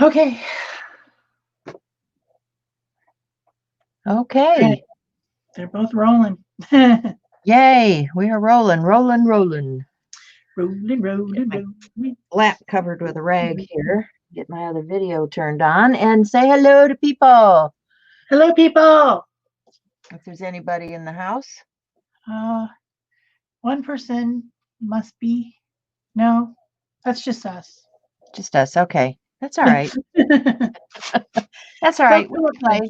Okay. Okay. They're both rolling. Yay. We are rolling, rolling, rolling. Rolling, rolling, My rolling. lap covered with a rag here. Get my other video turned on and say hello to people. Hello, people. If there's anybody in the house. One person must be. No, that's just us. Just us. Okay. That's all right. That's all right. We'll play.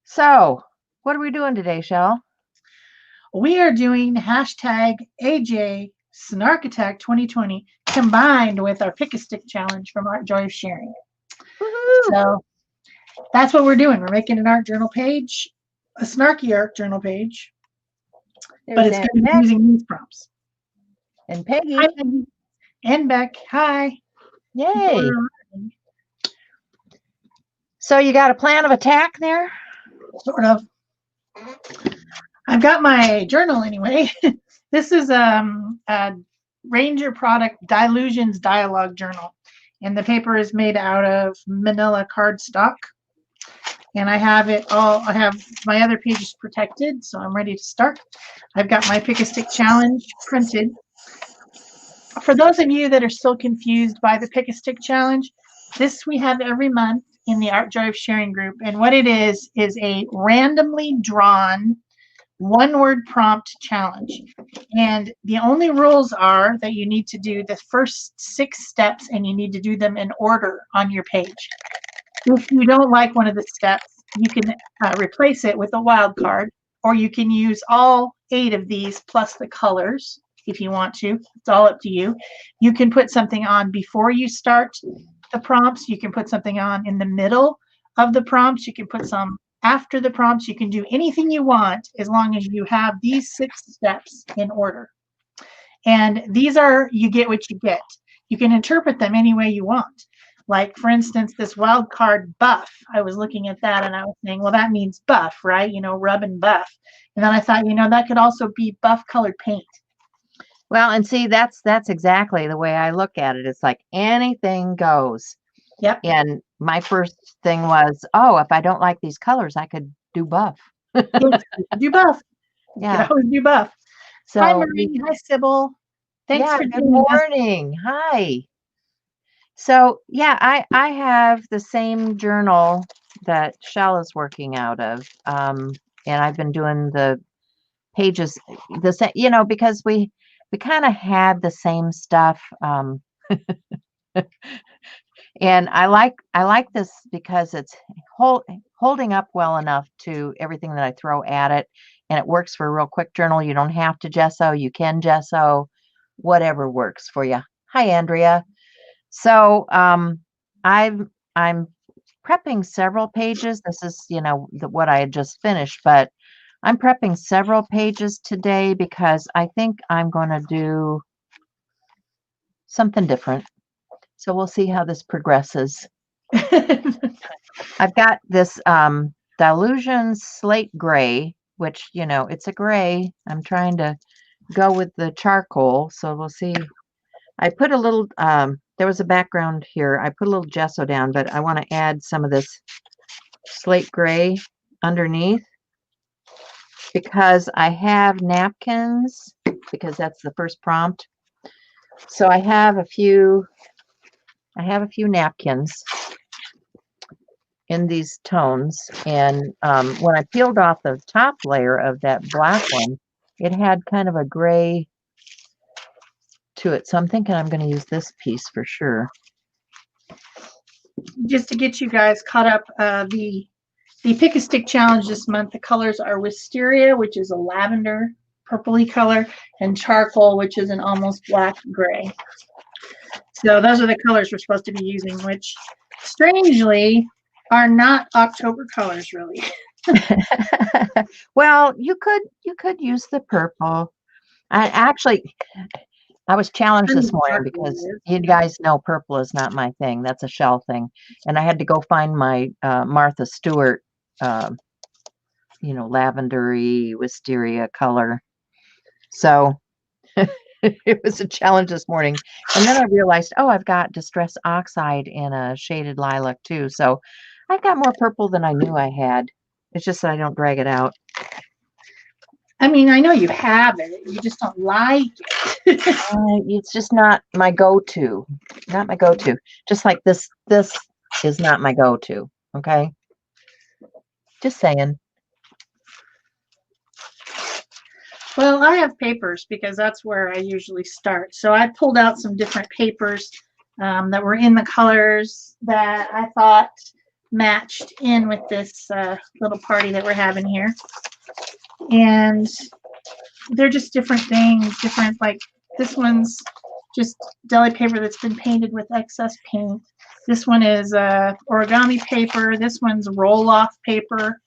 So, what are we doing today, Shell? We are doing hashtag AJ Snark Attack 2020 combined with our Pick a Stick challenge from Art Joy of Sharing. So that's what we're doing. We're making an art journal page, a snarky art journal page, but it's going to be using these prompts. And Peggy. Hi, Peggy. And Beck. Hi. Yay. So you got a plan of attack there? Sort of. I've got my journal anyway. This is a Ranger Product Dilutions Dialogue Journal. And the paper is made out of manila cardstock. And I have it all, I have my other pages protected, so I'm ready to start. I've got my Pick a Stick challenge printed. For those of you that are still confused by the Pick a Stick challenge, this we have every month in the Art Joy of Sharing group. And what it is a randomly drawn one-word prompt challenge. And the only rules are that you need to do the first 6 steps and you need to do them in order on your page. If you don't like one of the steps, you can replace it with a wild card, or you can use all 8 of these plus the colors if you want to. It's all up to you. You can put something on before you start the prompts. You can put something on in the middle of the prompts. You can put some after the prompts. You can do anything you want as long as you have these 6 steps in order. And these are, you get what you get. You can interpret them any way you want. Like, for instance, this wild card buff. I was looking at that and I was saying, well, that means buff, right? You know, rub and buff. And then I thought, you know, that could also be buff colored paint. Well, and see, that's exactly the way I look at it. It's like anything goes. Yep. And my first thing was, oh, if I don't like these colors, I could do buff. Yes, do buff. Yeah. You can always do buff. So, hi, Marie. Hi, Sybil. Thanks for good morning. Hi. So, yeah, I have the same journal that Shell is working out of. And I've been doing the pages, the same, you know, because we kind of had the same stuff. And I like this because it's holding up well enough to everything that I throw at it, and it works for a real quick journal. You don't have to gesso. You can gesso, whatever works for you. Hi, Andrea. So I'm prepping several pages. This is, you know, what I had just finished, but I'm prepping several pages today because I think I'm going to do something different. So we'll see how this progresses. I've got this Dilution Slate Gray, which, you know, it's a gray. I'm trying to go with the charcoal. So we'll see. I put a little, there was a background here. I put a little gesso down, but I want to add some of this slate gray underneath because I have napkins, because that's the first prompt. So I have a few napkins in these tones, and when I peeled off the top layer of that black one, it had kind of a gray to it. So I'm thinking I'm going to use this piece for sure. Just to get you guys caught up, the Pick a Stick challenge this month, the colors are Wisteria, which is a lavender purpley color, and charcoal, which is an almost black gray. So those are the colors we're supposed to be using, which strangely are not October colors, really. Well, you could use the purple. I was challenged this morning because you guys know purple is not my thing. That's a Shell thing. And I had to go find my Martha Stewart, you know, lavendery wisteria color. So It was a challenge this morning. And then I realized, oh, I've got Distress Oxide in a shaded lilac too. So I've got more purple than I knew I had. It's just that I don't drag it out. I mean, I know you have it. You just don't like it. It's just not my go-to. Not my go-to. Just like this is not my go-to. Okay. Just saying. Well, I have papers because that's where I usually start. So I pulled out some different papers that were in the colors that I thought matched in with this little party that we're having here. And they're just different things, different, like this one's just deli paper that's been painted with excess paint. This one is origami paper. This one's roll-off paper.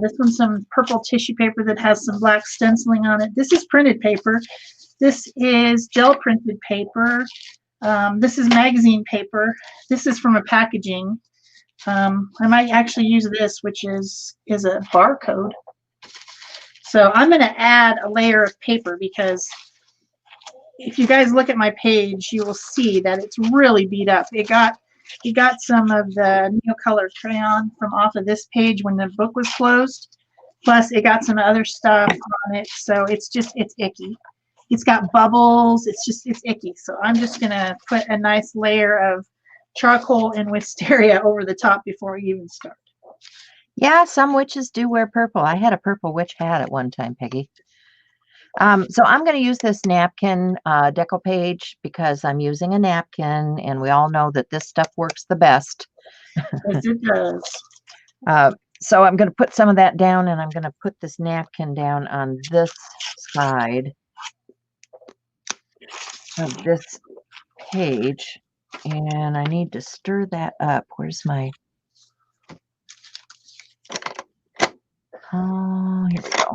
This one's some purple tissue paper that has some black stenciling on it. This is printed paper. This is gel printed paper. This is magazine paper. This is from a packaging. I might actually use this, which is a barcode. So I'm going to add a layer of paper because if you guys look at my page, you will see that it's really beat up. It got some of the Neocolor crayon from off of this page when the book was closed. Plus, it got some other stuff on it, so it's icky. It's got bubbles. It's icky. So I'm just going to put a nice layer of charcoal and wisteria over the top before we even start. Yeah, some witches do wear purple. I had a purple witch hat at one time, Peggy. So I'm going to use this napkin deco page because I'm using a napkin, and we all know that this stuff works the best. Yes, it does. So I'm going to put some of that down, and I'm going to put this napkin down on this side of this page, and I need to stir that up. Where's my... Oh, here we go.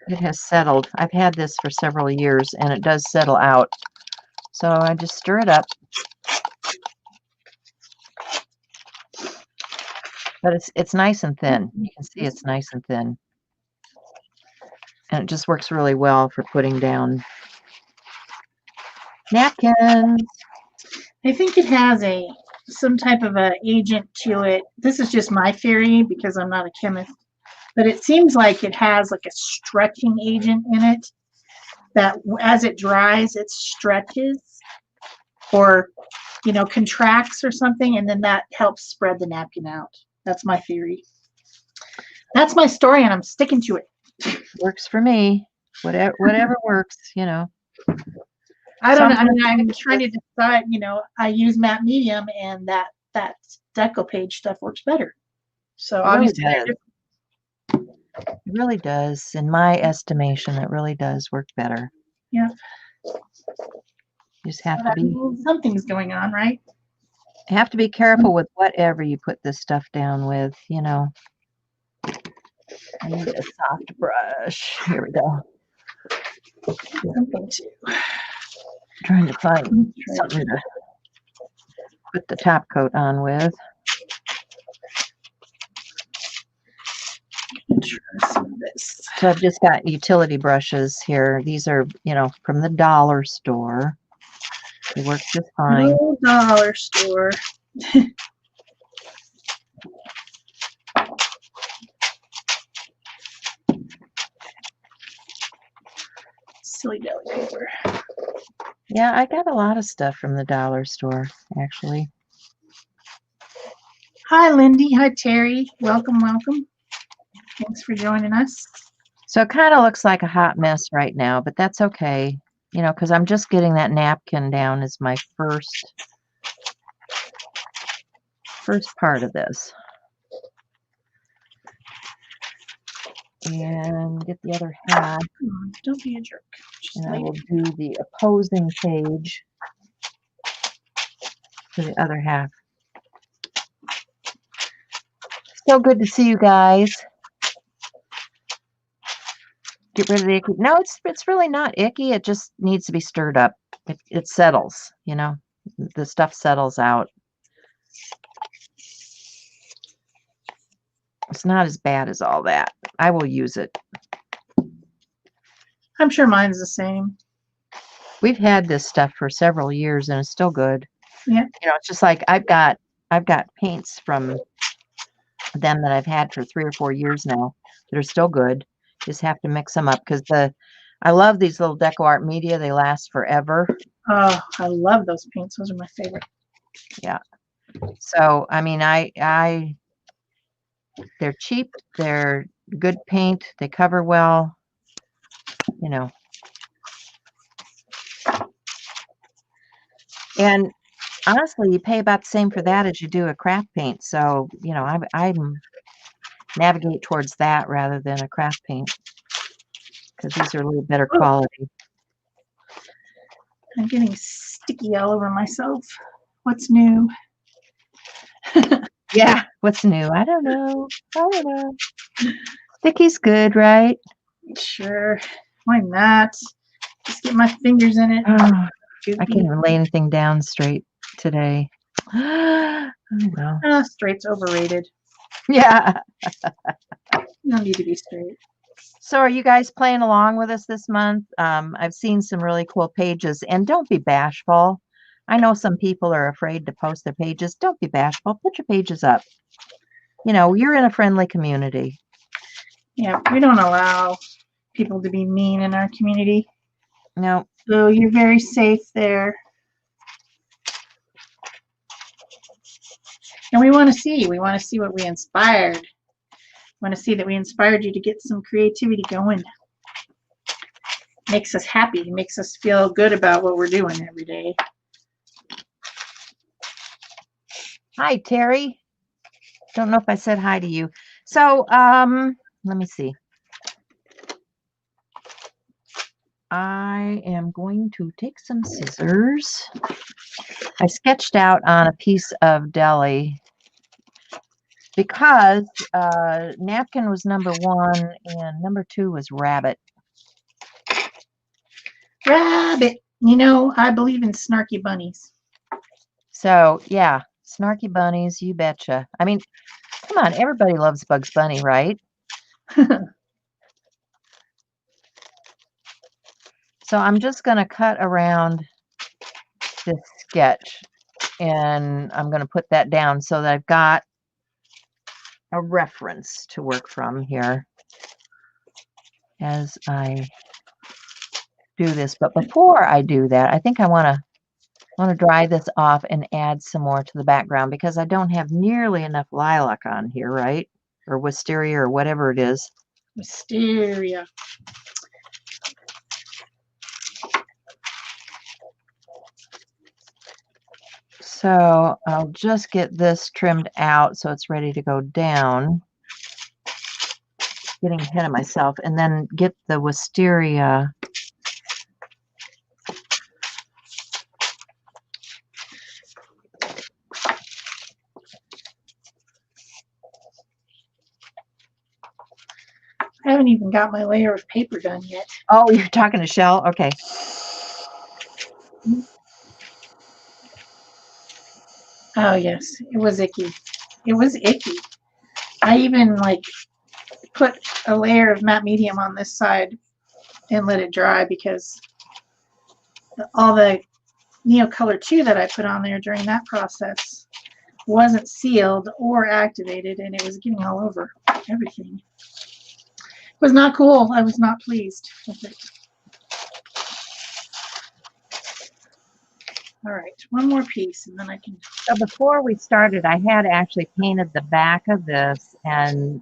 It has settled. I've had this for several years, and it does settle out. So I just stir it up. But it's nice and thin. You can see it's nice and thin. And it just works really well for putting down napkins. I think it has some type of a agent to it. This is just my theory because I'm not a chemist. But it seems like it has like a stretching agent in it that as it dries, it stretches or, contracts or something, and then that helps spread the napkin out. That's my theory. That's my story, and I'm sticking to it. Works for me. Whatever works, I don't know. I mean, I'm trying to decide, I use matte medium, and that deco page stuff works better. So obviously, it really does. In my estimation, it really does work better. Yeah. You just have to be... Something's going on, right? Have to be careful with whatever you put this stuff down with, I need a soft brush. Here we go. Something too. Trying to find something to put the top coat on with. So I've just got utility brushes here. These are, from the dollar store. They work just fine. No dollar store. Silly deli paper. Yeah, I got a lot of stuff from the dollar store, actually. Hi, Lindy. Hi, Terry. Welcome, welcome. Thanks for joining us. So it kind of looks like a hot mess right now, but that's okay, because I'm just getting that napkin down as my first part of this. And get the other half. Don't be a jerk. And I will do the opposing page to the other half. So good to see you guys. Get rid of the icky. No, it's really not icky. It just needs to be stirred up. It settles, the stuff settles out. It's not as bad as all that. I will use it. I'm sure mine's the same. We've had this stuff for several years and it's still good. Yeah. You know, it's just like I've got paints from them that I've had for 3 or 4 years now that are still good. Just have to mix them up because I love these little deco art media. They last forever. Oh, I love those paints. Those are my favorite. Yeah. So I mean, they're cheap. They're good paint. They cover well. You know. And honestly, you pay about the same for that as you do a craft paint. So, you know, I'm navigate towards that rather than a craft paint because these are a little better Oh, quality. I'm getting sticky all over myself. What's new? Yeah. What's new? I don't know. Sticky's good, right? Sure. Why not? Just get my fingers in it. Oh, I Goopy. can't even lay anything down straight today. Oh, well. Straight's overrated. Yeah. You don't need to be straight. So are you guys playing along with us this month? I've seen some really cool pages, and don't be bashful. I know some people are afraid to post their pages. Don't be bashful. Put your pages up. You know, you're in a friendly community. Yeah, we don't allow people to be mean in our community. No. So you're very safe there. And we want to see what we inspired. We want to see that we inspired you to get some creativity going. Makes us happy, makes us feel good about what we're doing every day. Hi, Terry. Don't know if I said hi to you. So, let me see. I am going to take some scissors. I sketched out on a piece of deli because napkin was number 1 and number 2 was rabbit. Rabbit. You know, I believe in snarky bunnies. So, yeah, snarky bunnies, you betcha. I mean, come on, everybody loves Bugs Bunny, right? So I'm just going to cut around this sketch and I'm going to put that down so that I've got a reference to work from here as I do this. But before I do that, I think I want to dry this off and add some more to the background because I don't have nearly enough lilac on here, right? Or wisteria or whatever it is. Wisteria. So I'll just get this trimmed out so it's ready to go down. Getting ahead of myself, and then get the wisteria. I haven't even got my layer of paper done yet. Oh, you're talking to Shell? Okay. Oh, yes. It was icky. It was icky. I even, like, put a layer of matte medium on this side and let it dry because all the Neocolor 2 that I put on there during that process wasn't sealed or activated, and it was getting all over everything. It was not cool. I was not pleased with it. All right, one more piece, and then I can... So before we started, I had actually painted the back of this and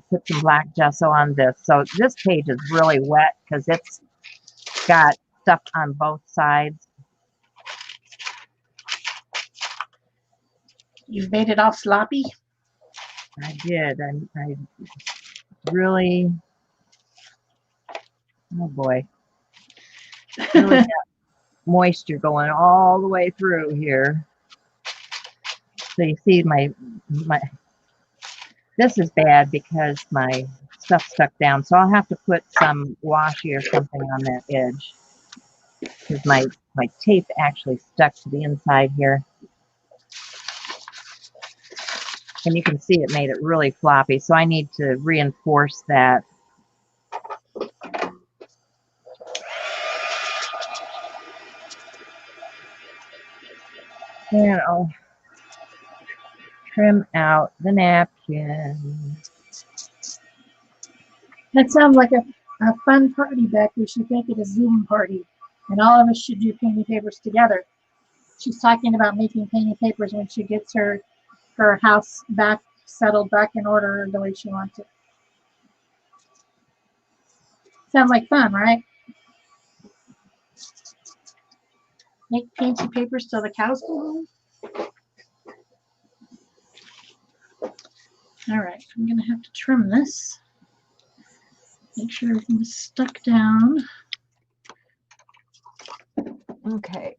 put some black gesso on this. So this page is really wet because it's got stuff on both sides. You've made it all sloppy? I did. I really, oh boy, really got moisture going all the way through here. So you see my, this is bad because my stuff stuck down. So I'll have to put some washi or something on that edge because my tape actually stuck to the inside here. And you can see it made it really floppy. So I need to reinforce that. And I'll trim out the napkin. That sounds like a fun party, Beck. We should make it a Zoom party, and all of us should do painting papers together. She's talking about making painting papers when she gets her house back settled back in order the way she wants it. Sounds like fun, right? Make painting papers till the cows go home. All right, I'm gonna have to trim this. Make sure everything is stuck down. Okay.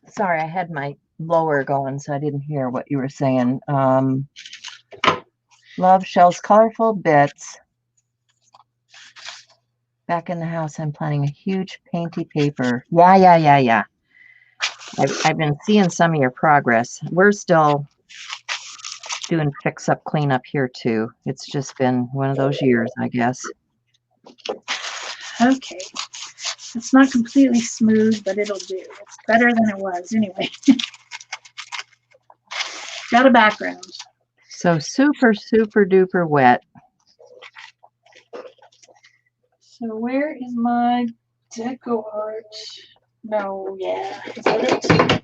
Sorry, I had my blower going, so I didn't hear what you were saying. Love Shell's colorful bits. Back in the house, I'm planning a huge painty paper. Yeah. I've been seeing some of your progress. We're still doing fix-up cleanup here, too. It's just been one of those years, I guess. Okay. It's not completely smooth, but it'll do. It's better than it was anyway. Got a background. So super, super duper wet. So where is my deco art? No, yeah. Is that it?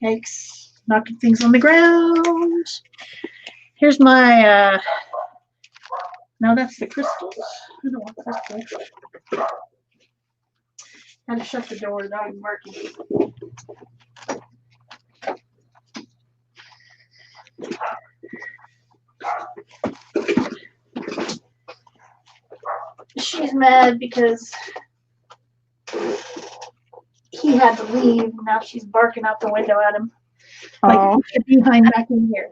Yikes. Knocking things on the ground. Here's my, no, that's the crystals. I don't want crystals. Gotta shut the door, the dog's barking. She's mad because he had to leave. Now she's barking out the window at him. Like the behind back in here.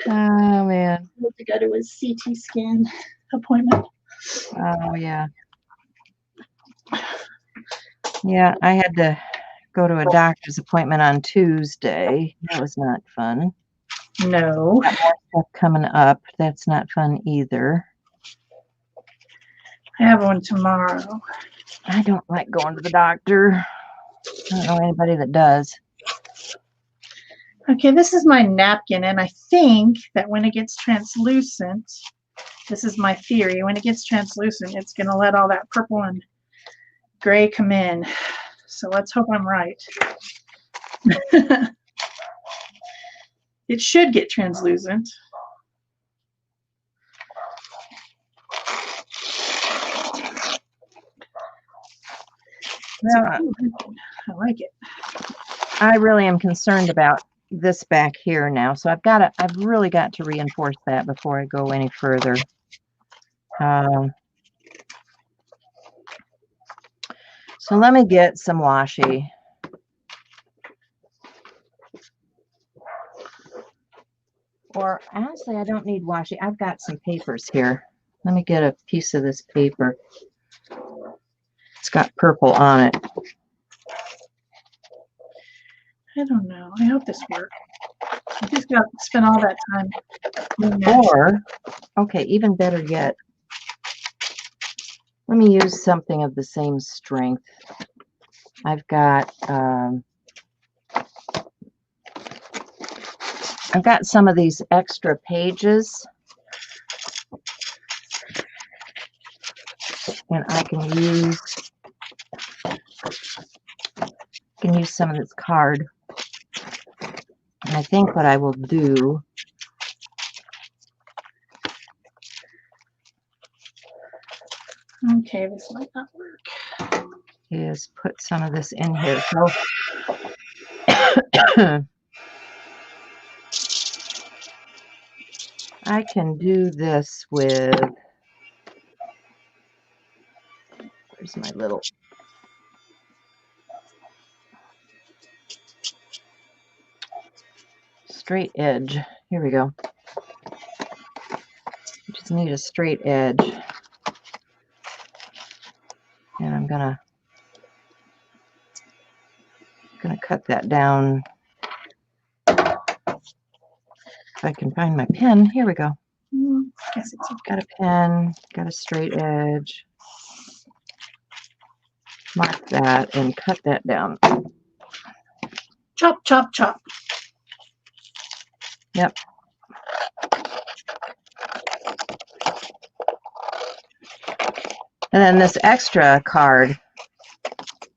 Oh, man. I have to go to his CT scan appointment. Oh, yeah. Yeah, I had to go to a doctor's appointment on Tuesday. That was not fun. No. Got more stuff coming up. That's not fun either. I have one tomorrow. I don't like going to the doctor. I don't know anybody that does. Okay, this is my napkin, and I think that when it gets translucent, this is my theory, when it gets translucent, it's going to let all that purple and gray come in. So let's hope I'm right. It should get translucent. Yeah, I like it. I really am concerned about this back here now. So I've really got to reinforce that before I go any further. So let me get some washi. Or honestly, I don't need washi. I've got some papers here. Let me get a piece of this paper. It's got purple on it. I don't know. I hope this works. I just got to spend all that time. Or, okay, even better yet, let me use something of the same strength. I've got some of these extra pages, and I can use some of this card. And I think what I will do okay, this might not work. is put some of this in here. So I can do this with, where's my little, straight edge. Here we go. Just need a straight edge. And I'm gonna cut that down. If I can find my pen, here we go. Guess it's got a pen, got a straight edge. Mark that and cut that down. Chop, chop, chop. Yep. And then this extra card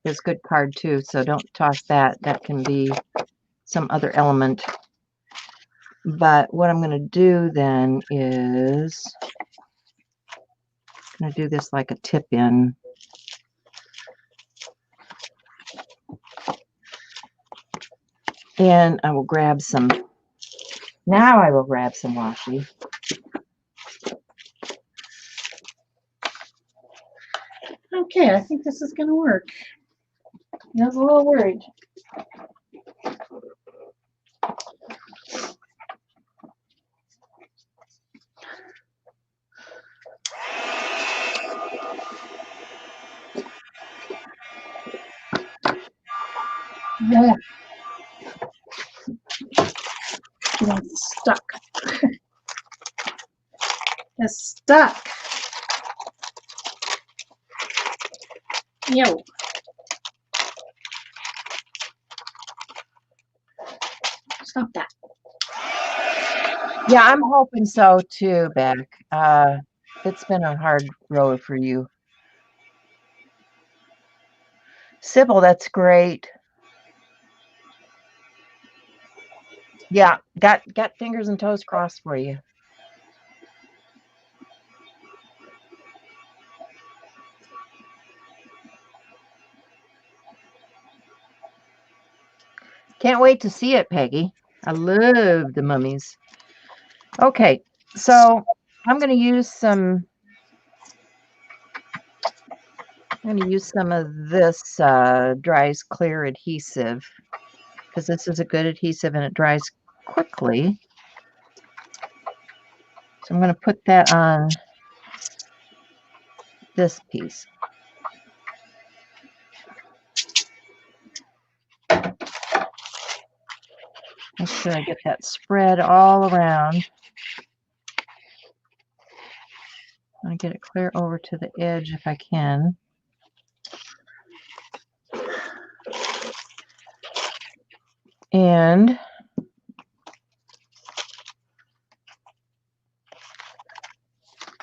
is good card too, so don't toss that. That can be some other element. But what I'm going to do then is I'm going to do this like a tip in. And I will grab some. Now I will grab some washi. Okay, I think this is going to work. I was a little worried. Yeah. Getting stuck. It's stuck. Yo. Stop that. Yeah, I'm hoping so too, Beck. It's been a hard road for you. Sybil, that's great. Yeah, got fingers and toes crossed for you. Can't wait to see it, Peggy. I love the mummies. Okay, so I'm going to use some. I'm going to use some of this dries clear adhesive because this is a good adhesive and it dries quickly. So I'm going to put that on this piece. Make sure I get that spread all around. I get it clear over to the edge if I can. And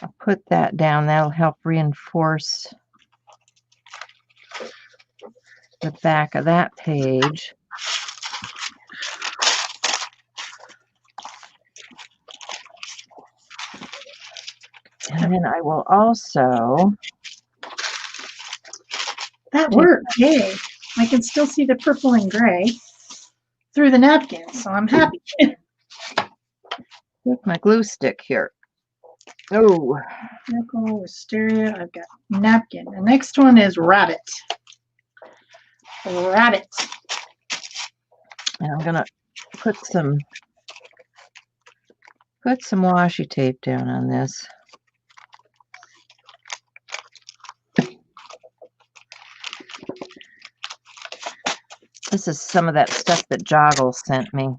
I'll put that down. That'll help reinforce the back of that page. And then I will also... That worked. Yay. I can still see the purple and gray through the napkin, so I'm happy. With my glue stick here. Oh. Nickel, wisteria. I've got napkin. The next one is rabbit. Rabbit. And I'm going to put some washi tape down on this. This is some of that stuff that Joggle sent me. I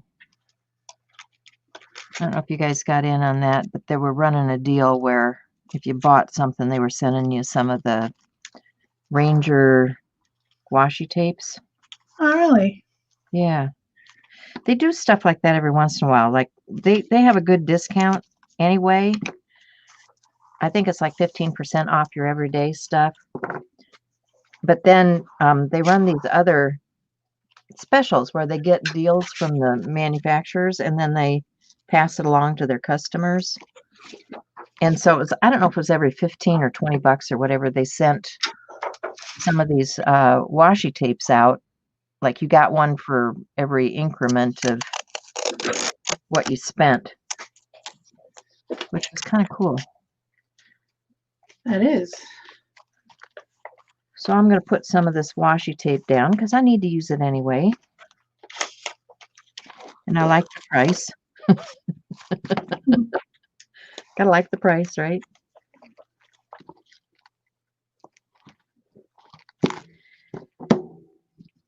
don't know if you guys got in on that, but they were running a deal where if you bought something, they were sending you some of the Ranger washi tapes. Oh, really? Yeah. They do stuff like that every once in a while. Like they have a good discount anyway. I think it's like 15% off your everyday stuff. But then they run these other specials where they get deals from the manufacturers and then they pass it along to their customers. And so it was, I don't know if it was every 15 or 20 bucks or whatever, they sent some of these washi tapes out. Like you got one for every increment of what you spent, which was kind of cool. That is. So I'm going to put some of this washi tape down because I need to use it anyway. And I like the price. Gotta like the price, right?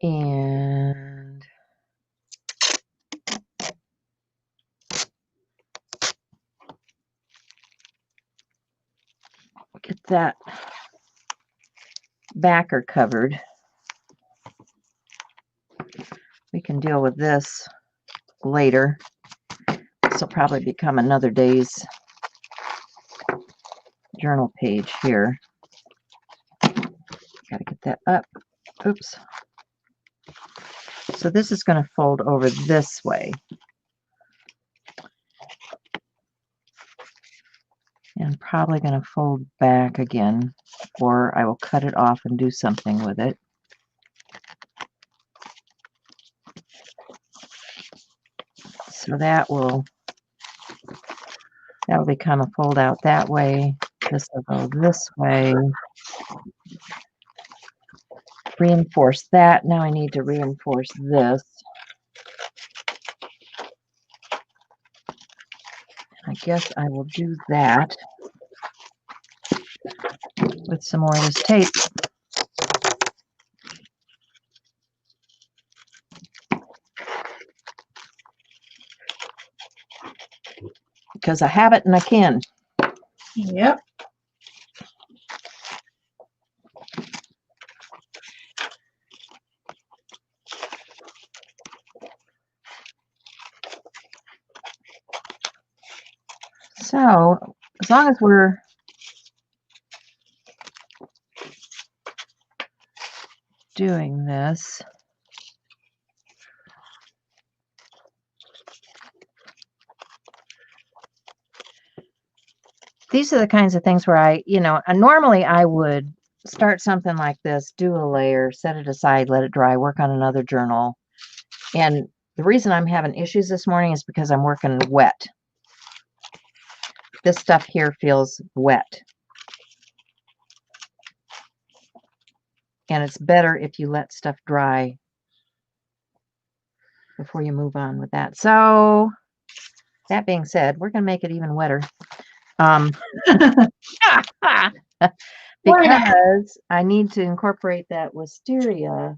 And get that backer covered. We can deal with this later. This will probably become another day's journal page here. Gotta get that up. Oops. So this is going to fold over this way. And probably going to fold back again, or I will cut it off and do something with it. So that will become a fold out that way. This will go this way. Reinforce that. Now I need to reinforce this. I guess I will do that with some more of this tape. Because I have it and I can. Yep. So, as long as we're doing this, these are the kinds of things where I, normally I would start something like this, do a layer, set it aside, let it dry, work on another journal. And the reason I'm having issues this morning is because I'm working wet. This stuff here feels wet. And it's better if you let stuff dry before you move on with that. So, that being said, we're going to make it even wetter. Because I need to incorporate that wisteria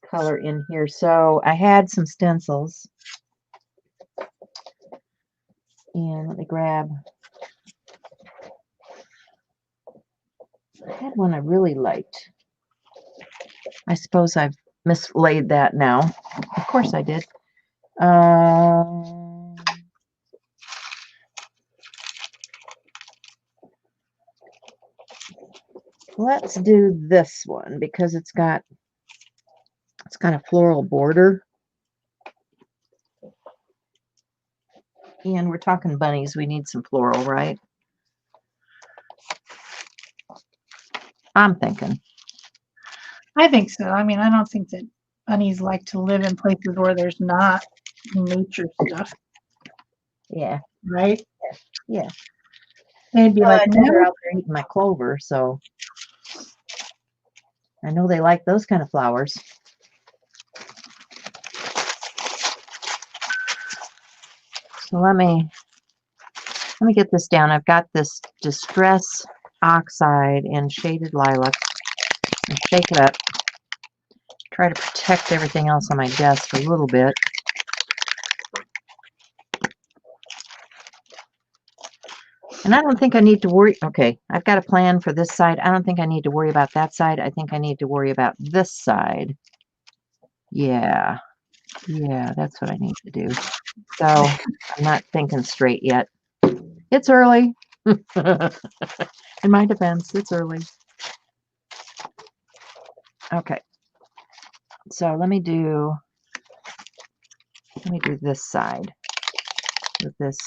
color in here. So I had some stencils. And let me grab. I had one I really liked. I suppose I've mislaid that now. Of course I did. Let's do this one because it's got a floral border. And we're talking bunnies. We need some floral, right? I'm thinking. I think so. I mean, I don't think that bunnies like to live in places where there's not nature stuff. Yeah. Right? Yeah. They'd be like, no. They're out there eating my clover, so I know they like those kind of flowers. So let me get this down. I've got this Distress Oxide in Shaded Lilac. And shake it up. Try to protect everything else on my desk a little bit. And I don't think I need to worry. Okay, I've got a plan for this side. I don't think I need to worry about that side. I think I need to worry about this side. Yeah. Yeah, that's what I need to do. So I'm not thinking straight yet. It's early. In my defense, it's early. Okay. So let me do this side with this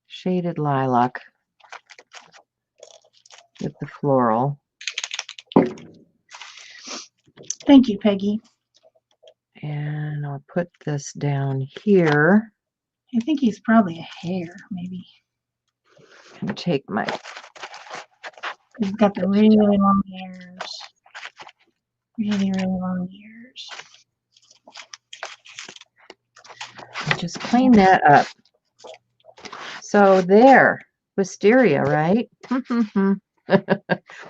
Shaded Lilac with the floral. Thank you, Peggy. And I'll put this down here. I think he's probably a hare, maybe. And take my... He's got the really long hairs. Really, really long hairs. Just clean that up. So there, wisteria, right?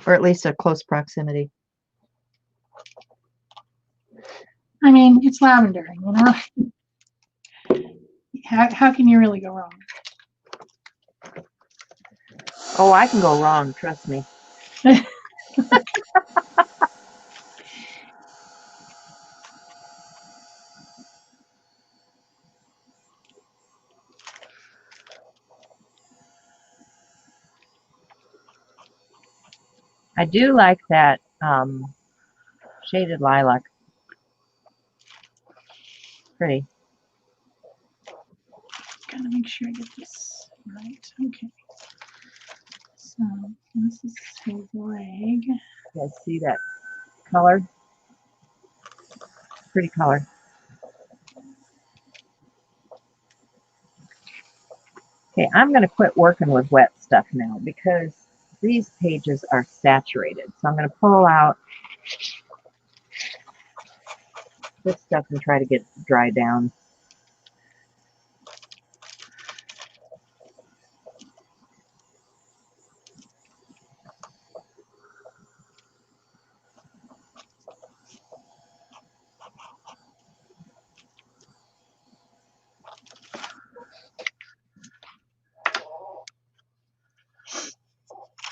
Or at least a close proximity. I mean, it's lavender, you know? How can you really go wrong? Oh, I can go wrong, trust me. I do like that shaded lilac. Pretty. Gotta make sure I get this right. Okay. So this is his leg. You guys see that color? Pretty color. Okay, I'm going to quit working with wet stuff now because these pages are saturated. So I'm going to pull out this stuff and try to get it dry down.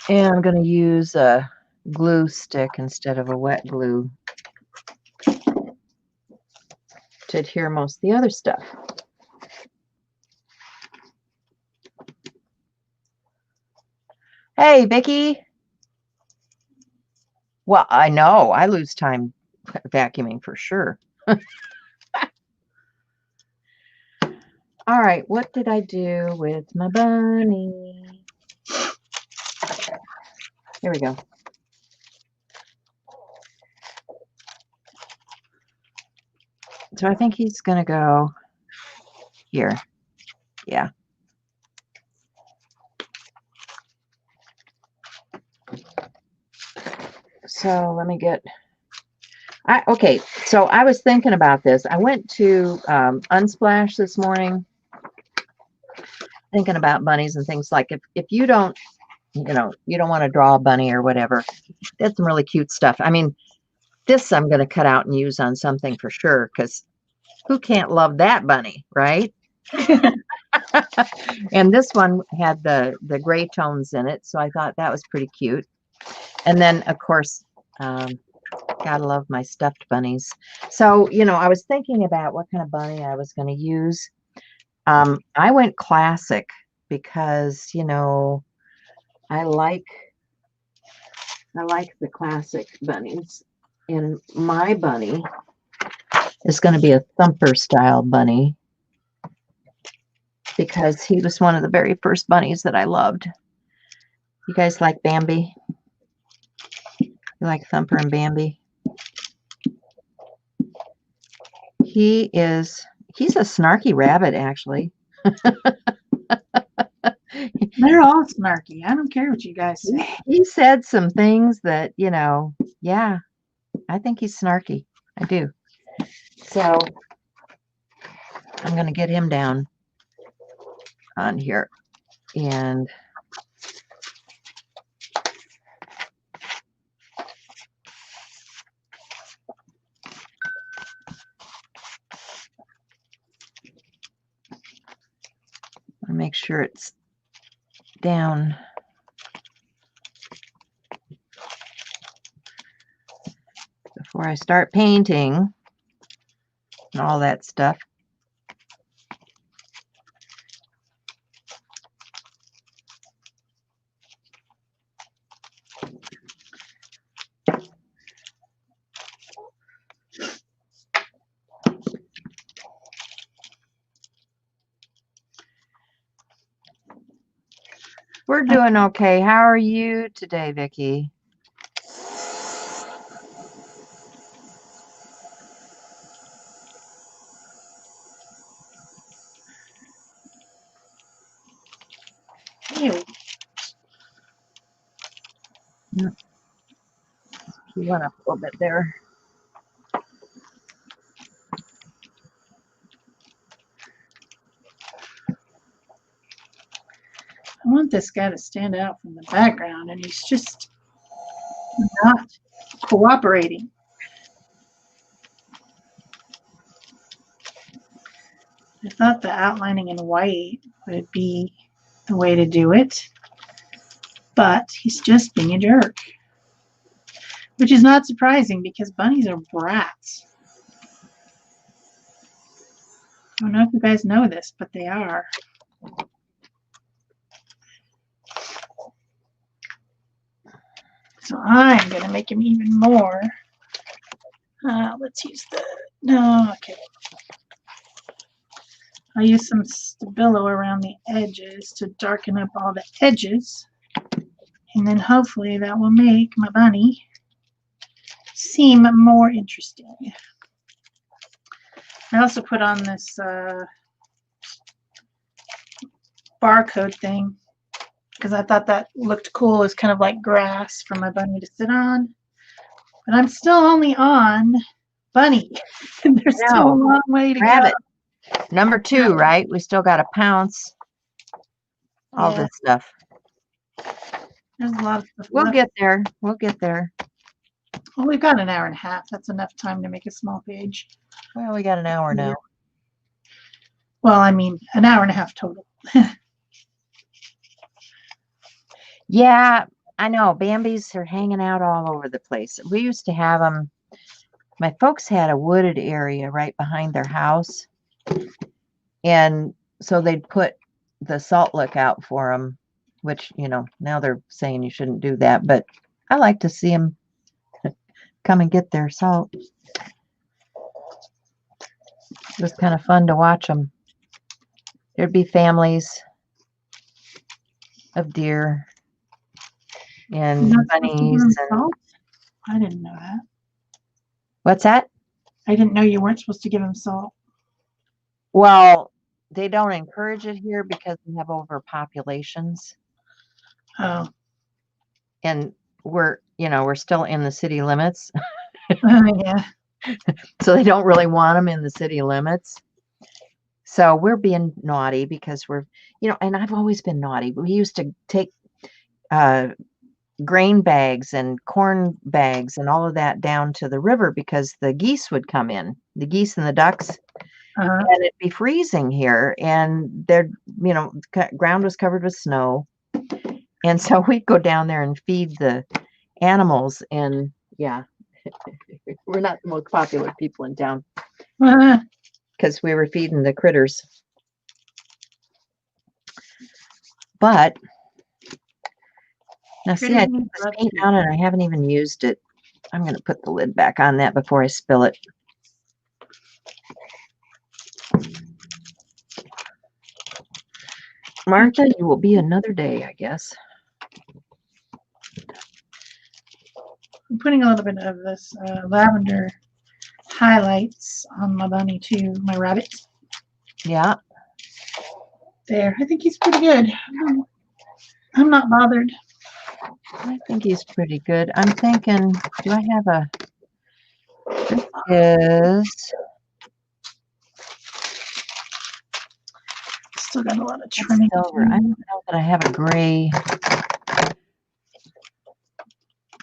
And I'm going to use a glue stick instead of a wet glue to adhere most of the other stuff. Hey, Vicki. Well, I know I lose time vacuuming for sure. All right, what did I do with my bunny? Here we go. So I think he's going to go here. Yeah. So let me get, okay, so I was thinking about this. I went to Unsplash this morning, thinking about bunnies and things like if you don't, you don't want to draw a bunny or whatever, that's some really cute stuff. I mean, this I'm going to cut out and use on something for sure, because who can't love that bunny, right? And this one had the gray tones in it, so I thought that was pretty cute. And then, of course, gotta love my stuffed bunnies. So, I was thinking about what kind of bunny I was going to use. I went classic because, I like the classic bunnies. And my bunny is going to be a thumper style bunny because he was one of the very first bunnies that I loved. You guys like Bambi? You like Thumper and Bambi? He's a snarky rabbit, actually. They're all snarky. I don't care what you guys say. He said some things that, yeah, I think he's snarky. I do. So I'm going to get him down on here and make sure it's down. Before I start painting and all that stuff. We're doing okay. How are you today, Vicki? Ew. He went up a little bit there. I want this guy to stand out from the background, and he's just not cooperating. I thought the outlining in white would be the way to do it, but he's just being a jerk, which is not surprising because bunnies are brats. I don't know if you guys know this, but they are. So I'm going to make him even more. Let's use no, okay. I'll use some Stabilo around the edges to darken up all the edges. And then hopefully that will make my bunny seem more interesting. I also put on this barcode thing because I thought that looked cool as kind of like grass for my bunny to sit on. But I'm still only on bunny. There's still a long way to Rabbit. go. Number 2, right? We still got to pounce all this stuff. There's a lot of stuff We'll left. get there. We'll get there. Well, we've got an hour and a half. That's enough time to make a small page. Well, we got an hour now. Well, I mean, an hour and a half total. Yeah, I know. Bambis are hanging out all over the place. We used to have them. My folks had a wooded area right behind their house. And so they'd put the salt lick out for them, which, you know, now they're saying you shouldn't do that. But I like to see them come and get their salt. It was kind of fun to watch them. There'd be families of deer and bunnies. Salt? I didn't know that. What's that? I didn't know you weren't supposed to give them salt. Well, they don't encourage it here because we have overpopulations. Oh. And we're still in the city limits. Yeah. So they don't really want them in the city limits. So we're being naughty because we're, and I've always been naughty. We used to take grain bags and corn bags and all of that down to the river because the geese would come in, the geese and the ducks, and it'd be freezing here. And there, ground was covered with snow. And so we'd go down there and feed the animals. And yeah, we're not the most popular people in town because we were feeding the critters. But now see, I put this paint on and I haven't even used it. I'm going to put the lid back on that before I spill it. Martha, you will be another day, I guess. I'm putting a little bit of this lavender highlights on my bunny too, my rabbit. Yeah. There, I think he's pretty good. I'm not bothered. I think he's pretty good. I'm thinking, do I have a, this is, still got a lot of trimming. Silver. I don't know that I have a gray.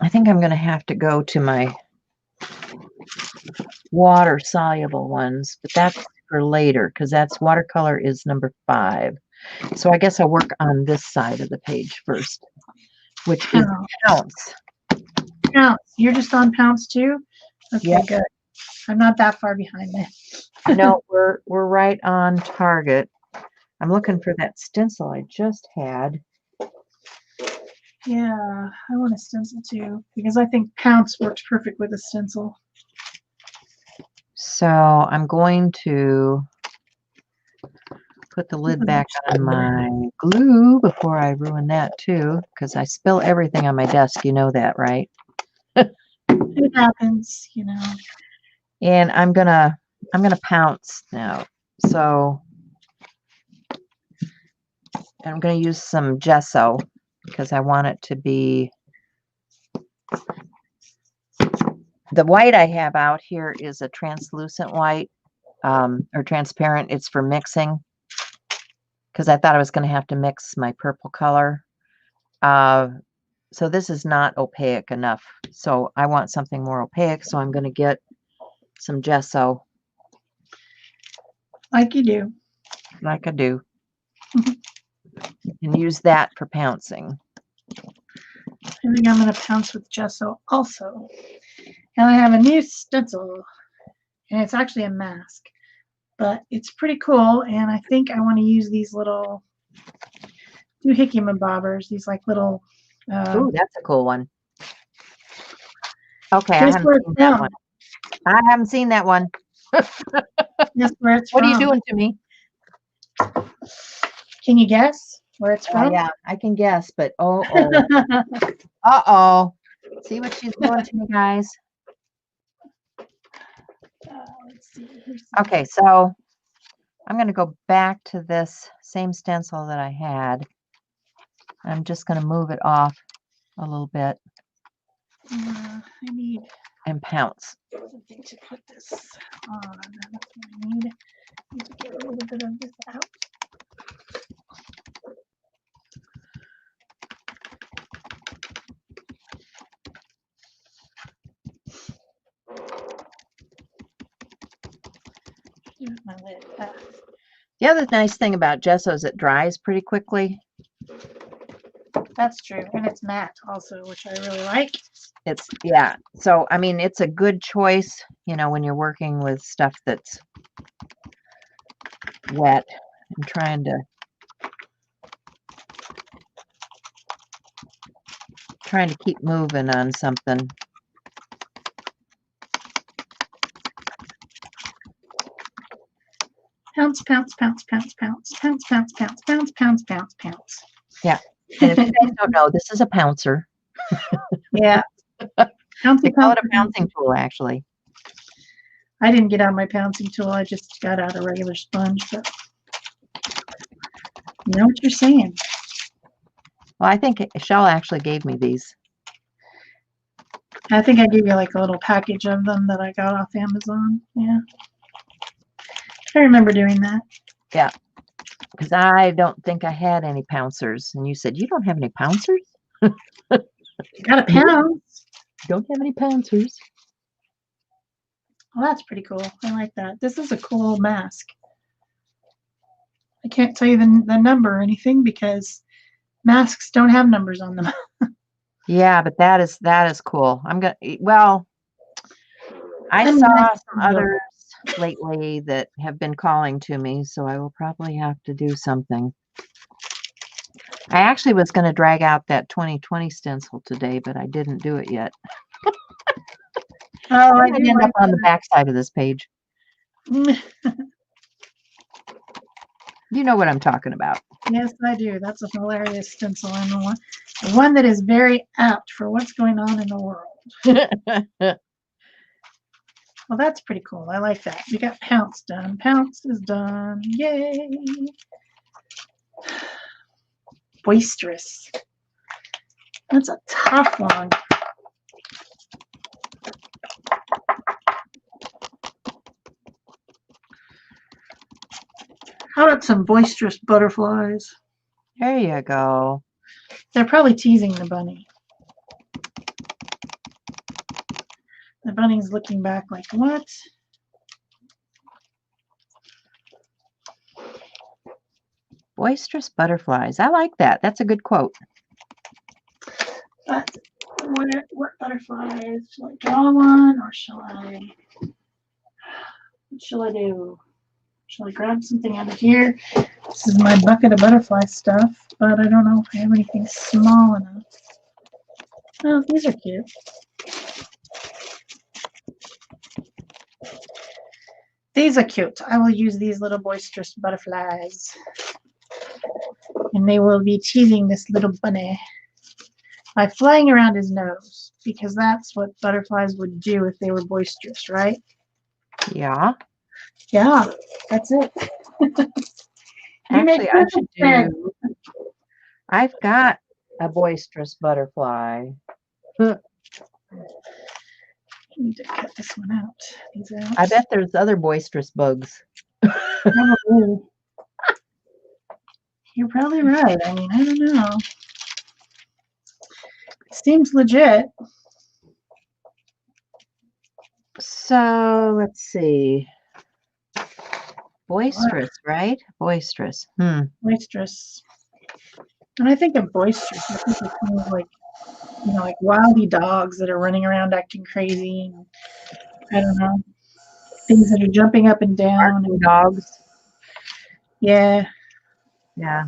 I think I'm going to have to go to my water soluble ones, but that's for later because that's watercolor is number 5. So I guess I'll work on this side of the page first, which is Pounce. Pounce. You're just on Pounce too? Okay, Yep. Good. I'm not that far behind then. No, we're right on target. I'm looking for that stencil I just had. Yeah, I want a stencil too because I think Pounce works perfect with a stencil. So I'm going to put the lid back on my glue before I ruin that too, because I spill everything on my desk. You know that, right? It happens, And I'm gonna pounce now. So I'm gonna use some gesso because I want it to be. The white I have out here is a translucent white or transparent. It's for mixing because I thought I was going to have to mix my purple color. So this is not opaque enough. So I want something more opaque. So I'm going to get some gesso. Like you do. Like I do. And use that for pouncing. I think I'm going to pounce with gesso also. And I have a new stencil. And it's actually a mask. But it's pretty cool. And I think I want to use these little doohickey bobbers. These like little... Ooh, that's a cool one. Okay, I Guess haven't where it's seen that from? one. I haven't seen that one. Guess where it's What are you from? doing to me? Can you guess where it's from? Yeah, I can guess, but uh-oh. See what she's doing to me, guys? Let's see. Here's some- Okay, so I'm going to go back to this same stencil that I had. I'm just going to move it off a little bit I need and pounce. something to put this on. That's what I need. I need to get a little bit of this out. Here's my lid. The other nice thing about gesso is it dries pretty quickly. That's true. And it's matte also, which I really like. Yeah. So, I mean, it's a good choice, when you're working with stuff that's wet and trying to keep moving on something. Pounce, pounce, pounce, pounce, pounce, pounce, pounce, pounce, pounce, pounce, pounce, pounce. Yeah. And if you guys don't know, this is a pouncer. Yeah. We call it a pouncing tool, actually. I didn't get out my pouncing tool. I just got out a regular sponge. But you know what you're saying. Well, I think Shell actually gave me these. I think I gave you like a little package of them that I got off Amazon. Yeah. I remember doing that. Yeah. Because I don't think I had any pouncers. And you said, you don't have any pouncers? You got a pounce. Don't have any pouncers. Well, that's pretty cool. I like that. This is a cool mask. I can't tell you the number or anything because masks don't have numbers on them. Yeah, but that is cool. I saw some others lately that have been calling to me, so I will probably have to do something. I actually was going to drag out that 2020 stencil today, but I didn't do it yet. Oh, I did do end like up on the back side of this page. You know what I'm talking about. Yes, I do. That's a hilarious stencil, and the one that is very apt for what's going on in the world. Well, that's pretty cool. I like that. We got Pounce done. Pounce is done. Yay! Boisterous. That's a tough one. How about some boisterous butterflies? There you go. They're probably teasing the bunny. The bunny's looking back like, what? Boisterous butterflies. I like that. That's a good quote. But what butterflies? Shall I draw one or shall I? What shall I do? Shall I grab something out of here? This is my bucket of butterfly stuff, but I don't know if I have anything small enough. Oh, these are cute. These are cute. I will use these little boisterous butterflies. And they will be teasing this little bunny by flying around his nose, because that's what butterflies would do if they were boisterous, right? Yeah. Yeah, that's it. Actually, I should do. I've got a boisterous butterfly. I need to cut this one out. These out. I bet there's other boisterous bugs. Probably. You're probably right. I mean, I don't know. It seems legit. So let's see. Boisterous, right? Boisterous. Boisterous. And I think of boisterous, I think of kind of like, like wildy dogs that are running around acting crazy. I don't know. Things that are jumping up and down. And dogs. Yeah. Yeah.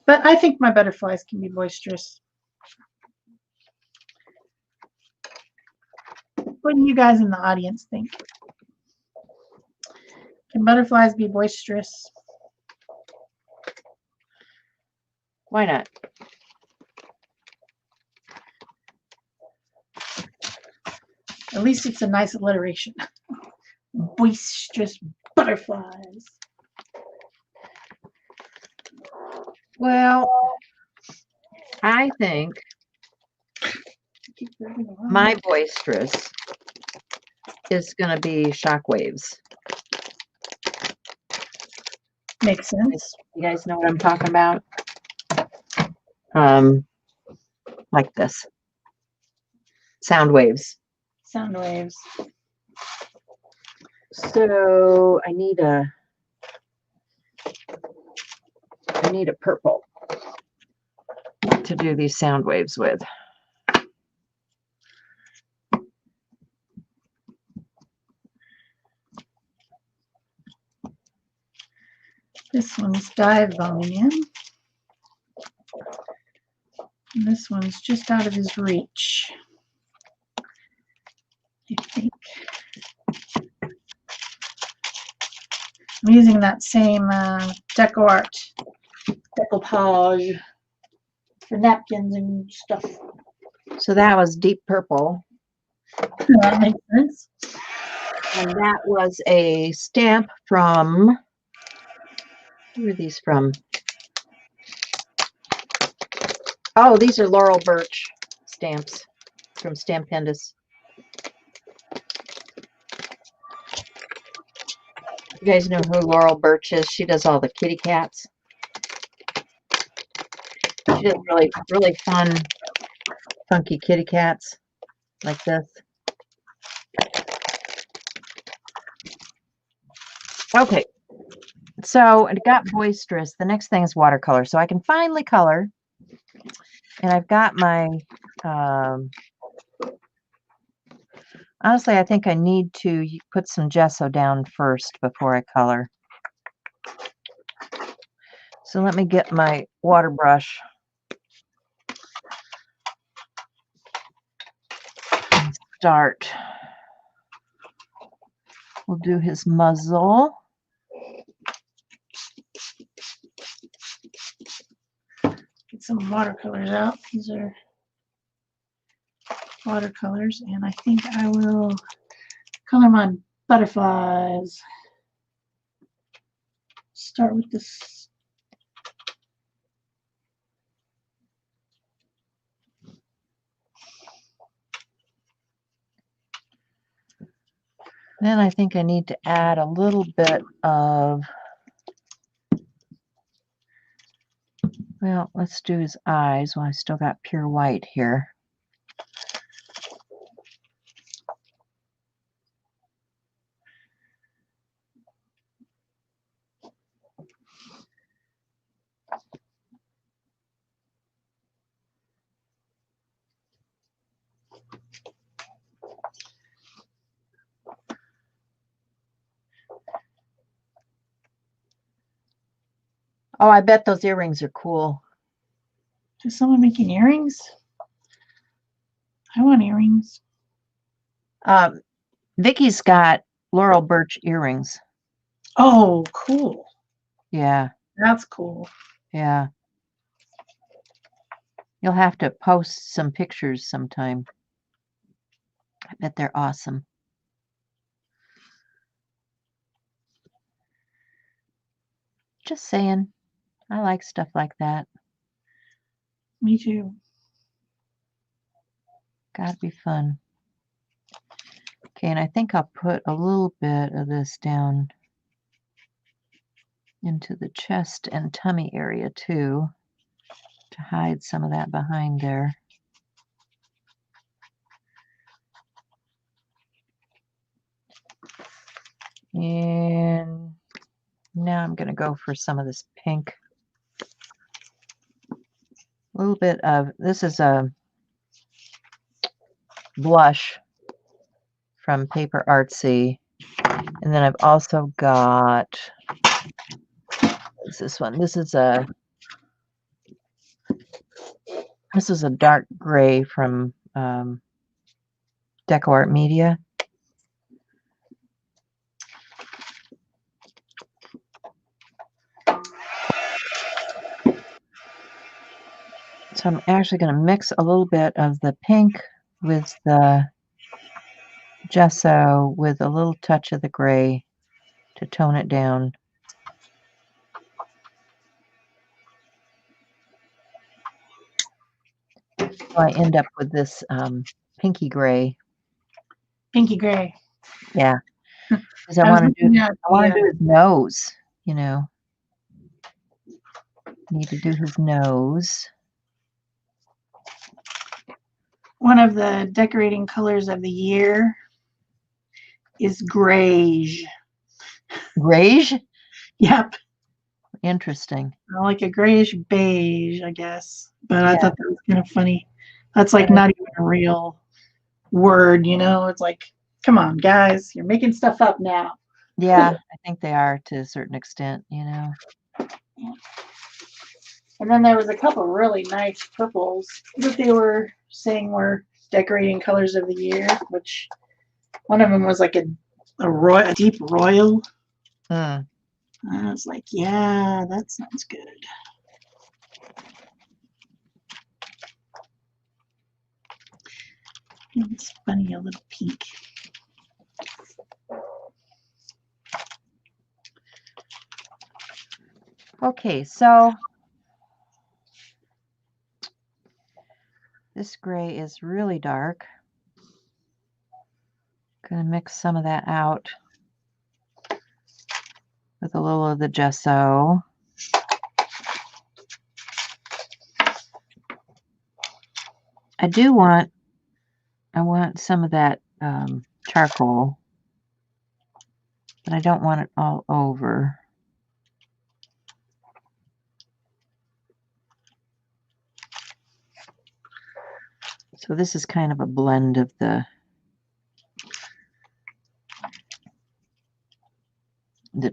But I think my butterflies can be boisterous. What do you guys in the audience think? Can butterflies be boisterous? Why not? At least it's a nice alliteration. Boisterous butterflies. Well, I think my boisterous is going to be shockwaves. Makes sense. You guys know what I'm talking about? Like this. Sound waves. Sound waves. So I need a purple to do these sound waves with. This one's dive bombing in. And this one's just out of his reach, I think. I'm using that same deco art, decoupage for napkins and stuff. So that was deep purple. That makes sense. And that was a stamp from, where are these from? Oh, these are Laurel Birch stamps from Stampendous. You guys know who Laurel Birch is? She does all the kitty cats. She does really, really fun, funky kitty cats like this. Okay, so it got boisterous. The next thing is watercolor. So I can finally color. And I've got my, honestly, I think I need to put some gesso down first before I color. So let me get my water brush. And start. We'll do his muzzle. Get some watercolors out. These are watercolors, and I think I will color my butterflies. Start with this. Then I think I need to add a little bit of, well, let's do his eyes while I still got pure white here. Oh, I bet those earrings are cool. Is someone making earrings? I want earrings. Vicky's got Laurel Birch earrings. Oh, cool. Yeah. That's cool. Yeah. You'll have to post some pictures sometime. I bet they're awesome. Just saying. I like stuff like that. Me too. Gotta be fun. Okay, and I think I'll put a little bit of this down into the chest and tummy area too, to hide some of that behind there. And now I'm going to go for some of this pink. A little bit of, this is a blush from Paper Artsy. And then I've also got, what's this one? This is a dark gray from Deco Art Media. So I'm actually going to mix a little bit of the pink with the gesso with a little touch of the gray to tone it down. So I end up with this pinky gray. Pinky gray. Yeah, because I want to do his nose. You know, need to do his nose. One of the decorating colors of the year is grayish. Grayish? Yep. Interesting. Like a grayish beige, I guess. But I thought that was kind of funny. That's like not even a real word, you know? It's like, come on, guys, you're making stuff up now. Yeah, I think they are to a certain extent, you know. And then there was a couple really nice purples that they were saying were decorating colors of the year, which one of them was like a deep royal. I was like, yeah, that sounds good. It's funny, a little pink. Okay, so this gray is really dark. Gonna mix some of that out with a little of the gesso. I want some of that charcoal, but I don't want it all over. So this is kind of a blend of the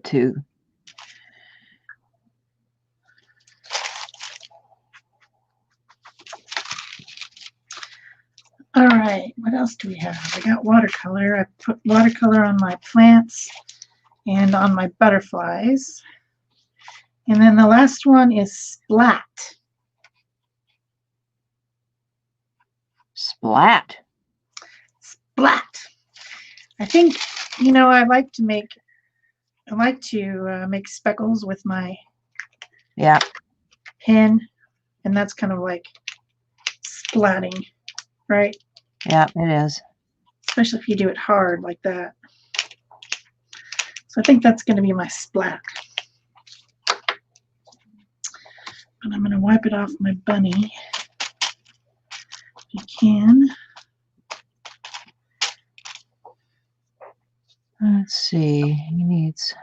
two. All right, what else do we have? I got watercolor. I put watercolor on my plants and on my butterflies. And then the last one is splat. Splat. Splat. I think, you know, I like to make speckles with my pen, and that's kind of like splatting, right? Yeah, it is. Especially if you do it hard like that. So I think that's going to be my splat. And I'm going to wipe it off my bunny. If you can. Let's see. He needs.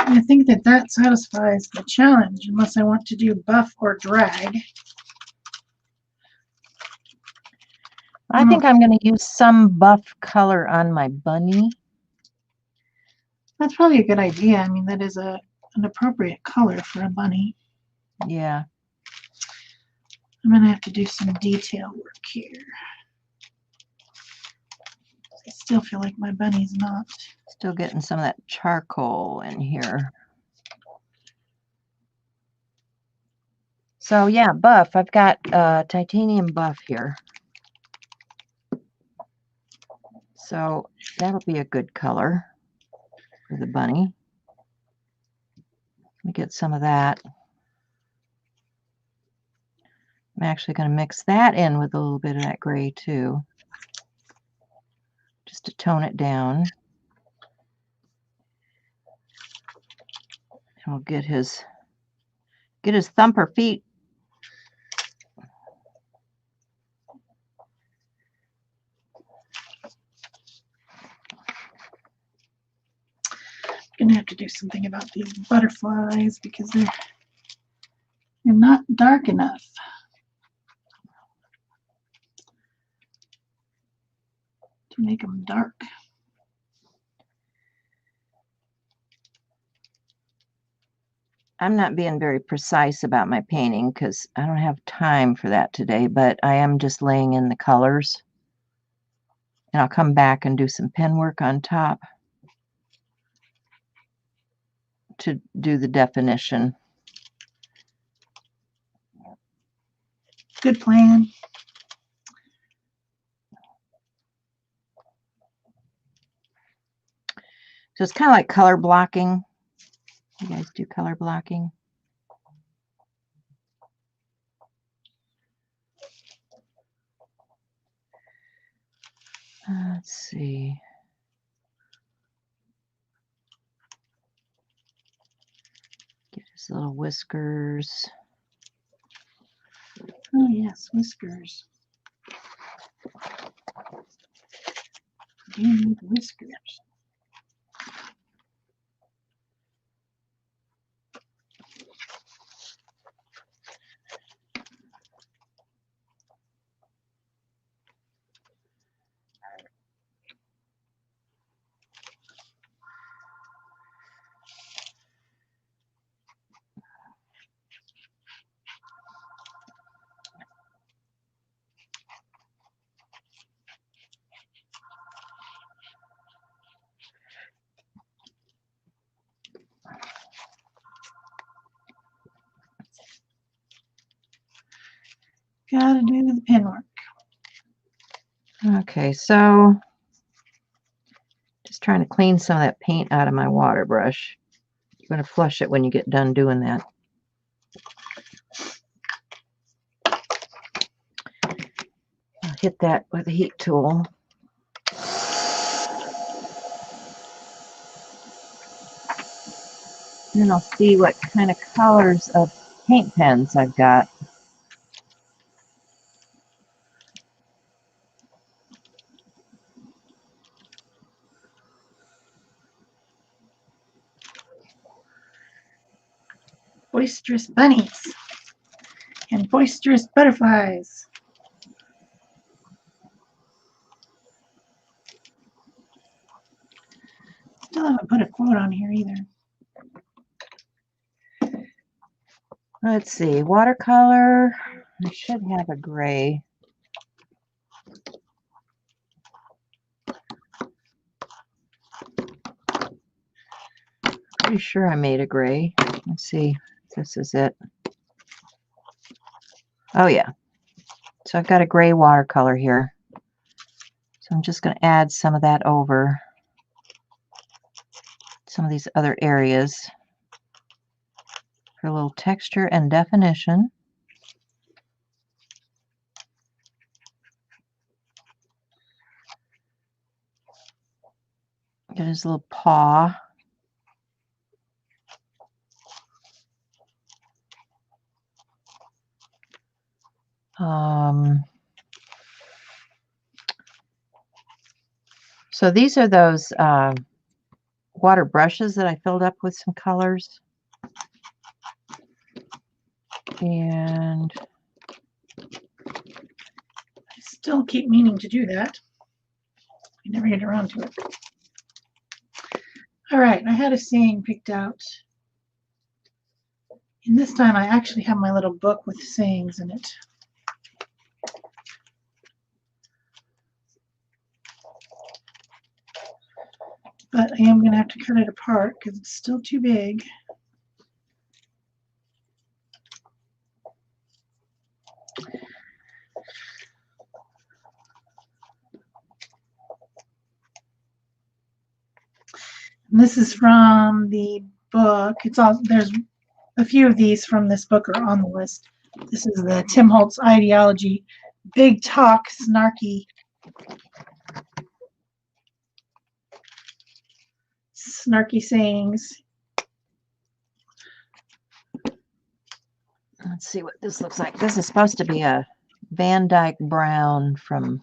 I think that satisfies the challenge, unless I want to do buff or drag. I think I'm going to use some buff color on my bunny. That's probably a good idea. I mean, that is an appropriate color for a bunny. Yeah. I'm going to have to do some detail work here. I still feel like my bunny's not. Still getting some of that charcoal in here. So yeah, buff. I've got titanium buff here. So that'll be a good color for the bunny. Let me get some of that. I'm actually going to mix that in with a little bit of that gray too, just to tone it down. And we'll get his thumper feet. gonna have to do something about these butterflies because they're not dark enough. To make them dark. I'm not being very precise about my painting because I don't have time for that today, but I am just laying in the colors. And I'll come back and do some pen work on top to do the definition. Good plan. So it's kind of like color blocking. You guys do color blocking? Let's see. Get his little whiskers. Oh yes, whiskers. You need whiskers. Gotta do the pen work. Okay, so just trying to clean some of that paint out of my water brush. You're going to flush it when you get done doing that. I'll hit that with a heat tool. And then I'll see what kind of colors of paint pens I've got. Boisterous bunnies and boisterous butterflies. Still haven't put a quote on here either. Let's see, watercolor. I should have a gray. Pretty sure I made a gray. Let's see, this is it. Oh yeah. So I've got a gray watercolor here. So I'm just going to add some of that over some of these other areas for a little texture and definition. Get his little paw. So these are those water brushes that I filled up with some colors. And I still keep meaning to do that. I never get around to it. All right, I had a saying picked out. And this time I actually have my little book with sayings in it. But I am going to have to cut it apart because it's still too big. And this is from the book. It's all there's a few of these from this book are on the list. This is the Tim Holtz Ideology, Big Talk, Snarky. Snarky sayings. let's see what this looks like. This is supposed to be a Van Dyke Brown from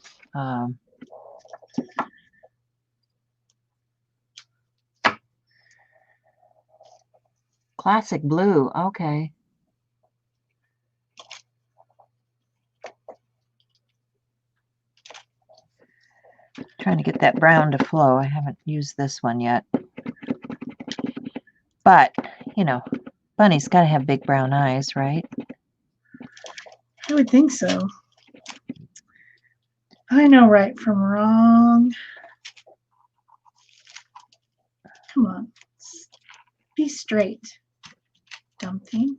Classic blue. Okay. Trying to get that brown to flow. I haven't used this one yet. But, you know, Bunny's got to have big brown eyes, right? I would think so. I know right from wrong. Come on. Be straight, dumb thing.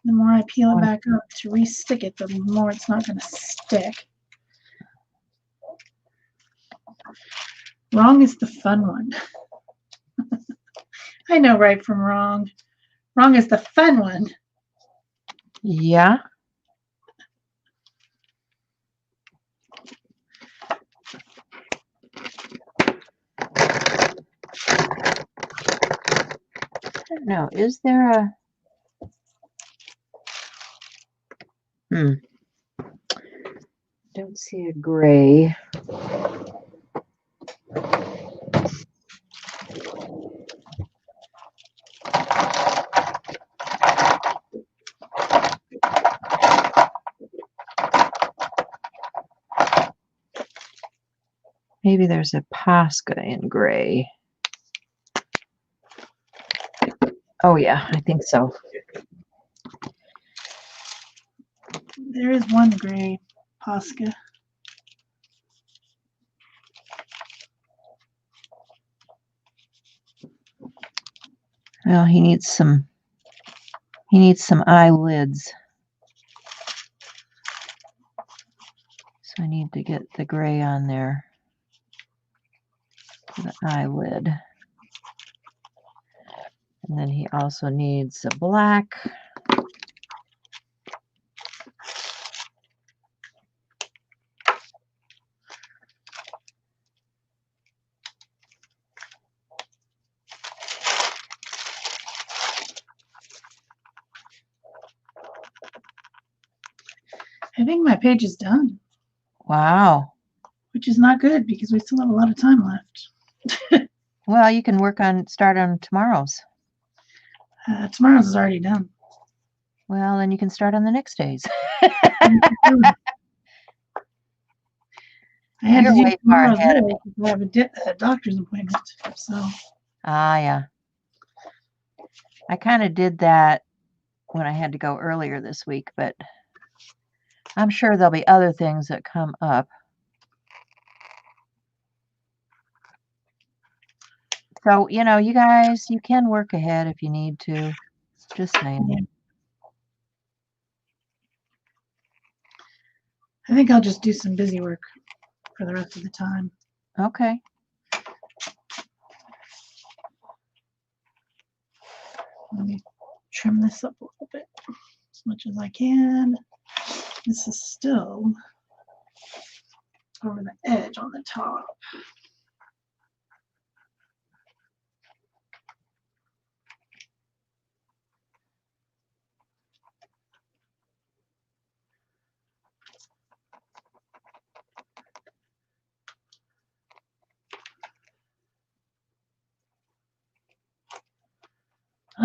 The more I peel it back up to re-stick it, the more it's not going to stick. Wrong is the fun one. I know right from wrong. Wrong is the fun one. Yeah. I don't know. Is there a... Don't see a gray. Maybe there's a Posca in gray. Oh yeah, I think so. There is one gray Posca. Well, he needs some eyelids. So I need to get the gray on there for the eyelid. And then he also needs a black. I think my page is done. Wow. Which is not good because we still have a lot of time left. Well, you can start on tomorrow's. Tomorrow's is already done. Well, then you can start on the next days. I had You're to do way far ahead of me. because I have a doctor's appointment. So. Ah, yeah. I kind of did that when I had to go earlier this week, but I'm sure there'll be other things that come up. So, you know, you guys, you can work ahead if you need to. Just saying. Yeah. I think I'll just do some busy work for the rest of the time. Okay. Let me trim this up a little bit as much as I can. This is still over the edge on the top.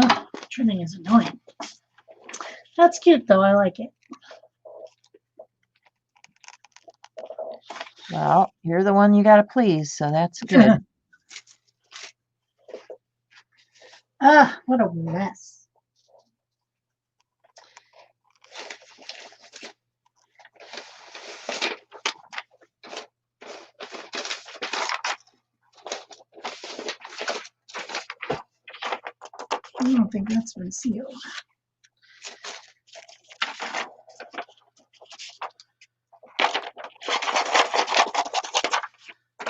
Oh, trimming is annoying. That's cute though, I like it. Well, you're the one you got to please, so that's good. Ah, what a mess. I don't think that's been sealed.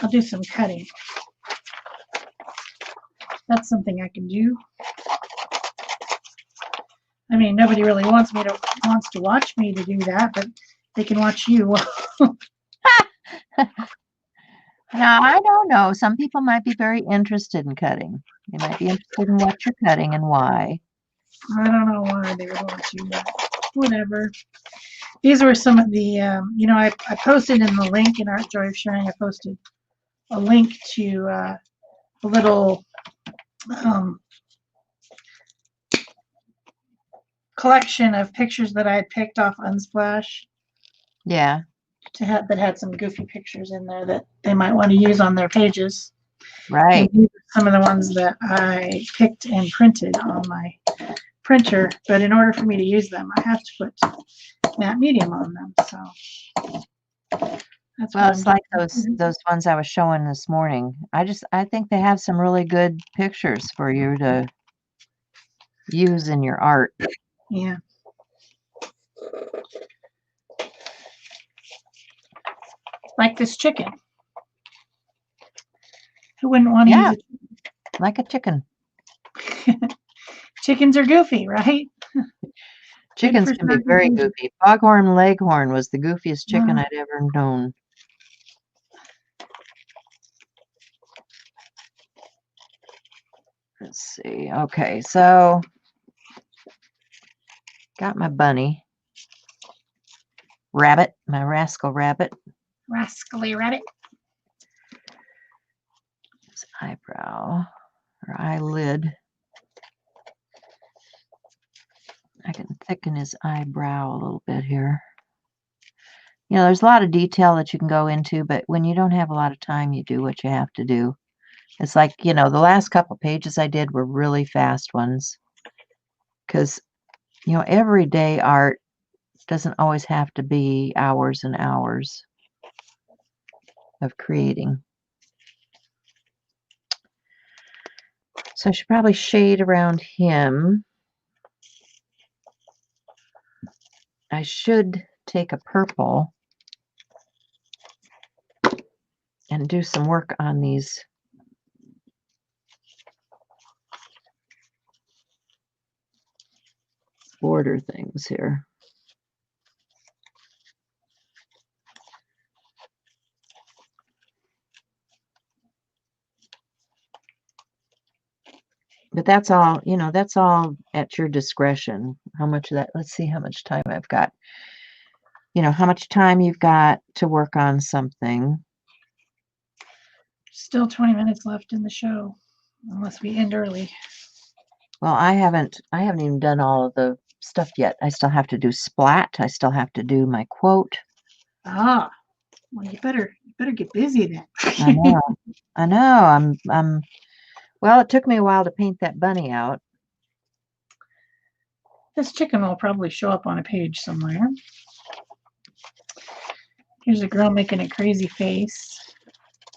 I'll do some cutting. That's something I can do. I mean, nobody really wants to watch me to do that, but they can watch you. Now, I don't know. Some people might be very interested in cutting. They might be interested in what you're cutting and why. I don't know why they would want to, but whatever. These were some of the, I posted in the link in Art Joy of Sharing, I posted a link to a little collection of pictures that I had picked off Unsplash Yeah, that had some goofy pictures in there that they might want to use on their pages. right. And these are some of the ones that I picked and printed on my printer, but in order for me to use them, I have to put matte medium on them. So that's Well, what it's I'm like doing. those ones I was showing this morning. I think they have some really good pictures for you to use in your art. Yeah. Like this chicken. Who wouldn't want to Yeah, use like a chicken. Chickens are goofy, right? Chickens for can be snarky very pages. goofy. Foghorn Leghorn was the goofiest chicken Uh, I'd ever known. Let's see. Okay, so got my bunny. Rabbit, my rascal rabbit. rascally rabbit. His eyebrow or eyelid. I can thicken his eyebrow a little bit here. You know, there's a lot of detail that you can go into, but when you don't have a lot of time, you do what you have to do. It's like, you know, the last couple pages I did were really fast ones because, you know, everyday art doesn't always have to be hours and hours of creating. So I should probably shade around him. I should take a purple and do some work on these border things here. But that's all, you know, that's all at your discretion. How much of that, let's see how much time I've got. You know, how much time you've got to work on something. Still 20 minutes left in the show, unless we end early. Well, I haven't even done all of the stuff yet. I still have to do splat. I still have to do my quote. Ah, well, you better get busy then. I know. I know. Well, it took me a while to paint that bunny out. This chicken will probably show up on a page somewhere. Here's a girl making a crazy face.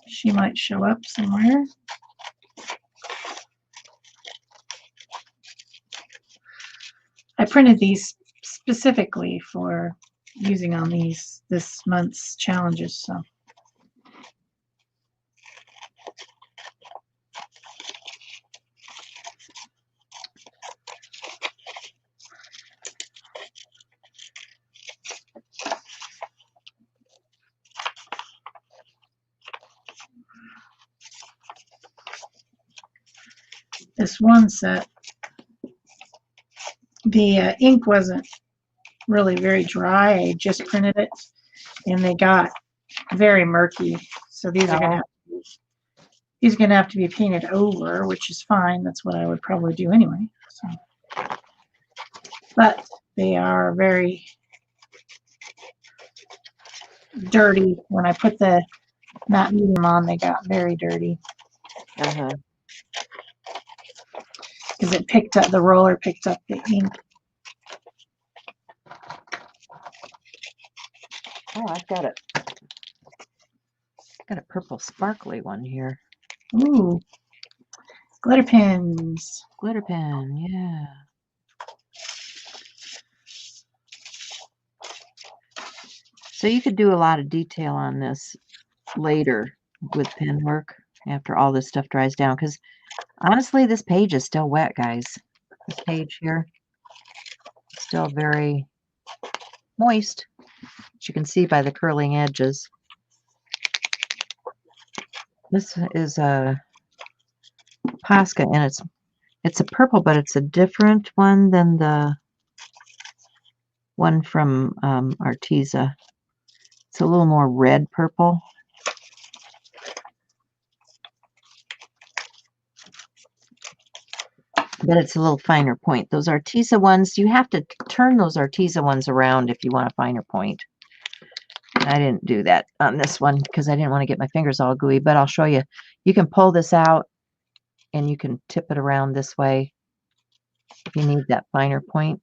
She might show up somewhere. I printed these specifically for using on this month's challenges. So this one set, the ink wasn't really very dry. I just printed it, and they got very murky. So these are gonna have to be painted over, which is fine. That's what I would probably do anyway. So, but they are very dirty. When I put the matte medium on, they got very dirty Uh-huh. because the roller picked up the ink. Oh, I've got it. Got a purple sparkly one here. Ooh, glitter pins. Glitter pen, yeah. So you could do a lot of detail on this later with pen work after all this stuff dries down. Because honestly, this page is still wet, guys. This page here is still very moist, as you can see by the curling edges. This is a Posca, and it's a purple, but it's a different one than the one from Arteza. It's a little more red purple. but it's a little finer point. Those Arteza ones, you have to turn those Arteza ones around if you want a finer point. I didn't do that on this one because I didn't want to get my fingers all gooey, but I'll show you. You can pull this out and you can tip it around this way if you need that finer point.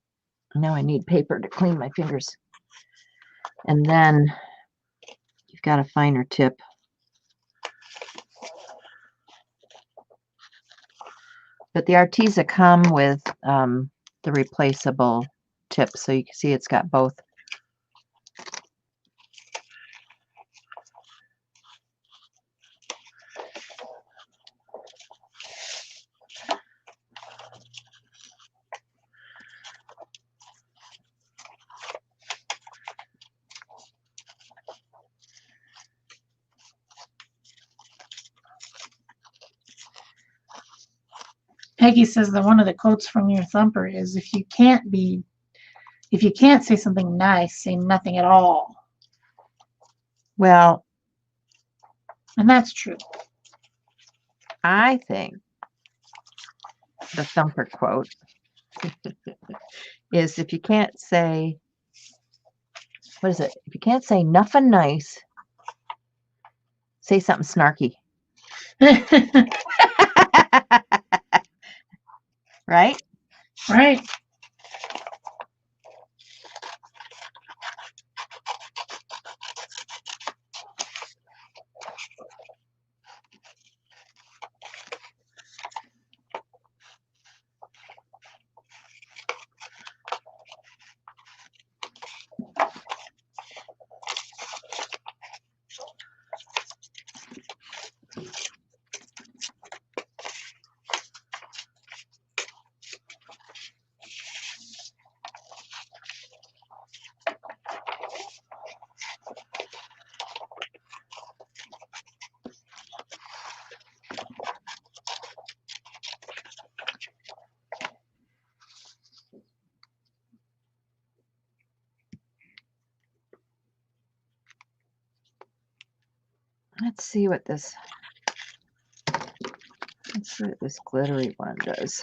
Now I need paper to clean my fingers. And then you've got a finer tip. But the Arteza come with the replaceable tip, so you can see it's got both. Peggy says that one of the quotes from your thumper is, if you can't say something nice, say nothing at all. Well, and that's true. I think the thumper quote is, if you can't say, what is it? If you can't say nothing nice, say something snarky. Right? Right. Let's see what this glittery one does.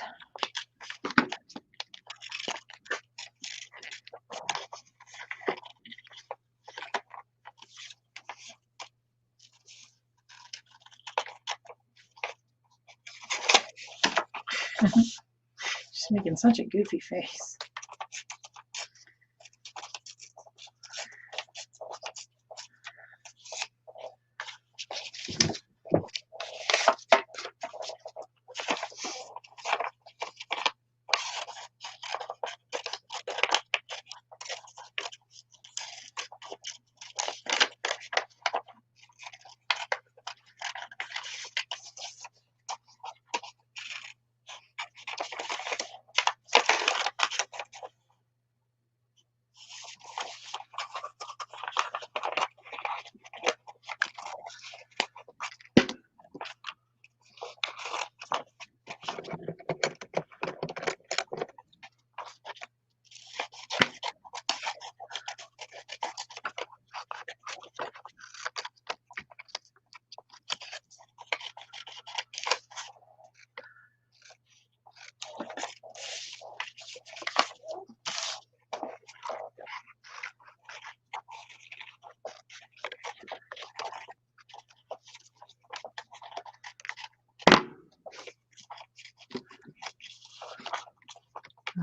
She's making such a goofy face.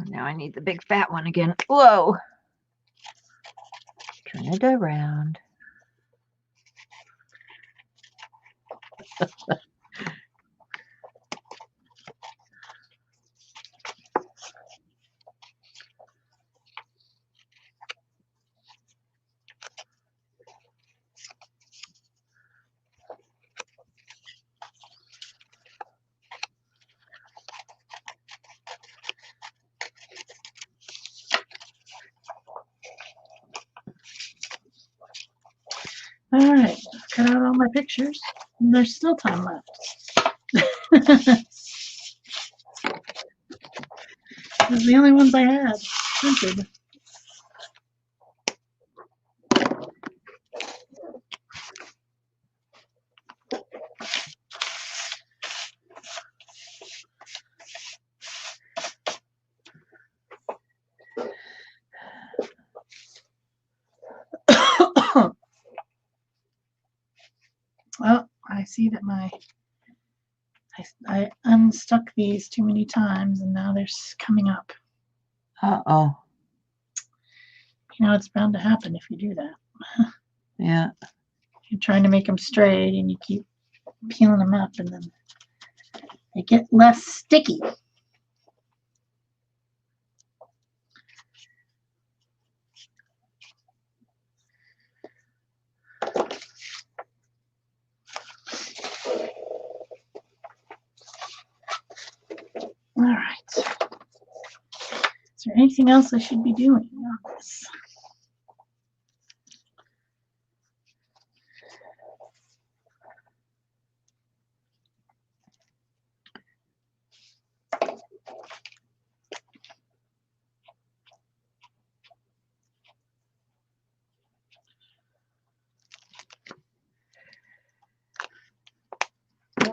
Now I need the big fat one again. Whoa. Turn it around. All right, cut out all my pictures. And there's still time left. Those are the only ones I had printed. I see that I unstuck these too many times and now they're coming up. Uh-oh. You know, it's bound to happen if you do that. Yeah. You're trying to make them straight and you keep peeling them up and then they get less sticky. All right. Is there anything else I should be doing on this?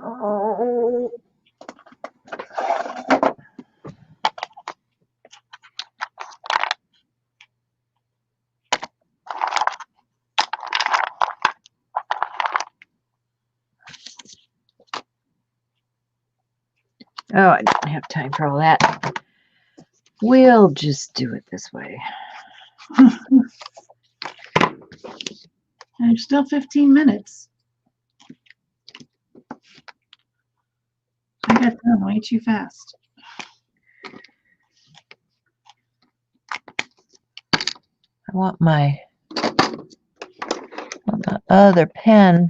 Oh. Oh, I don't have time for all that. We'll just do it this way. There's still 15 minutes. I got done way too fast. I want my other pen.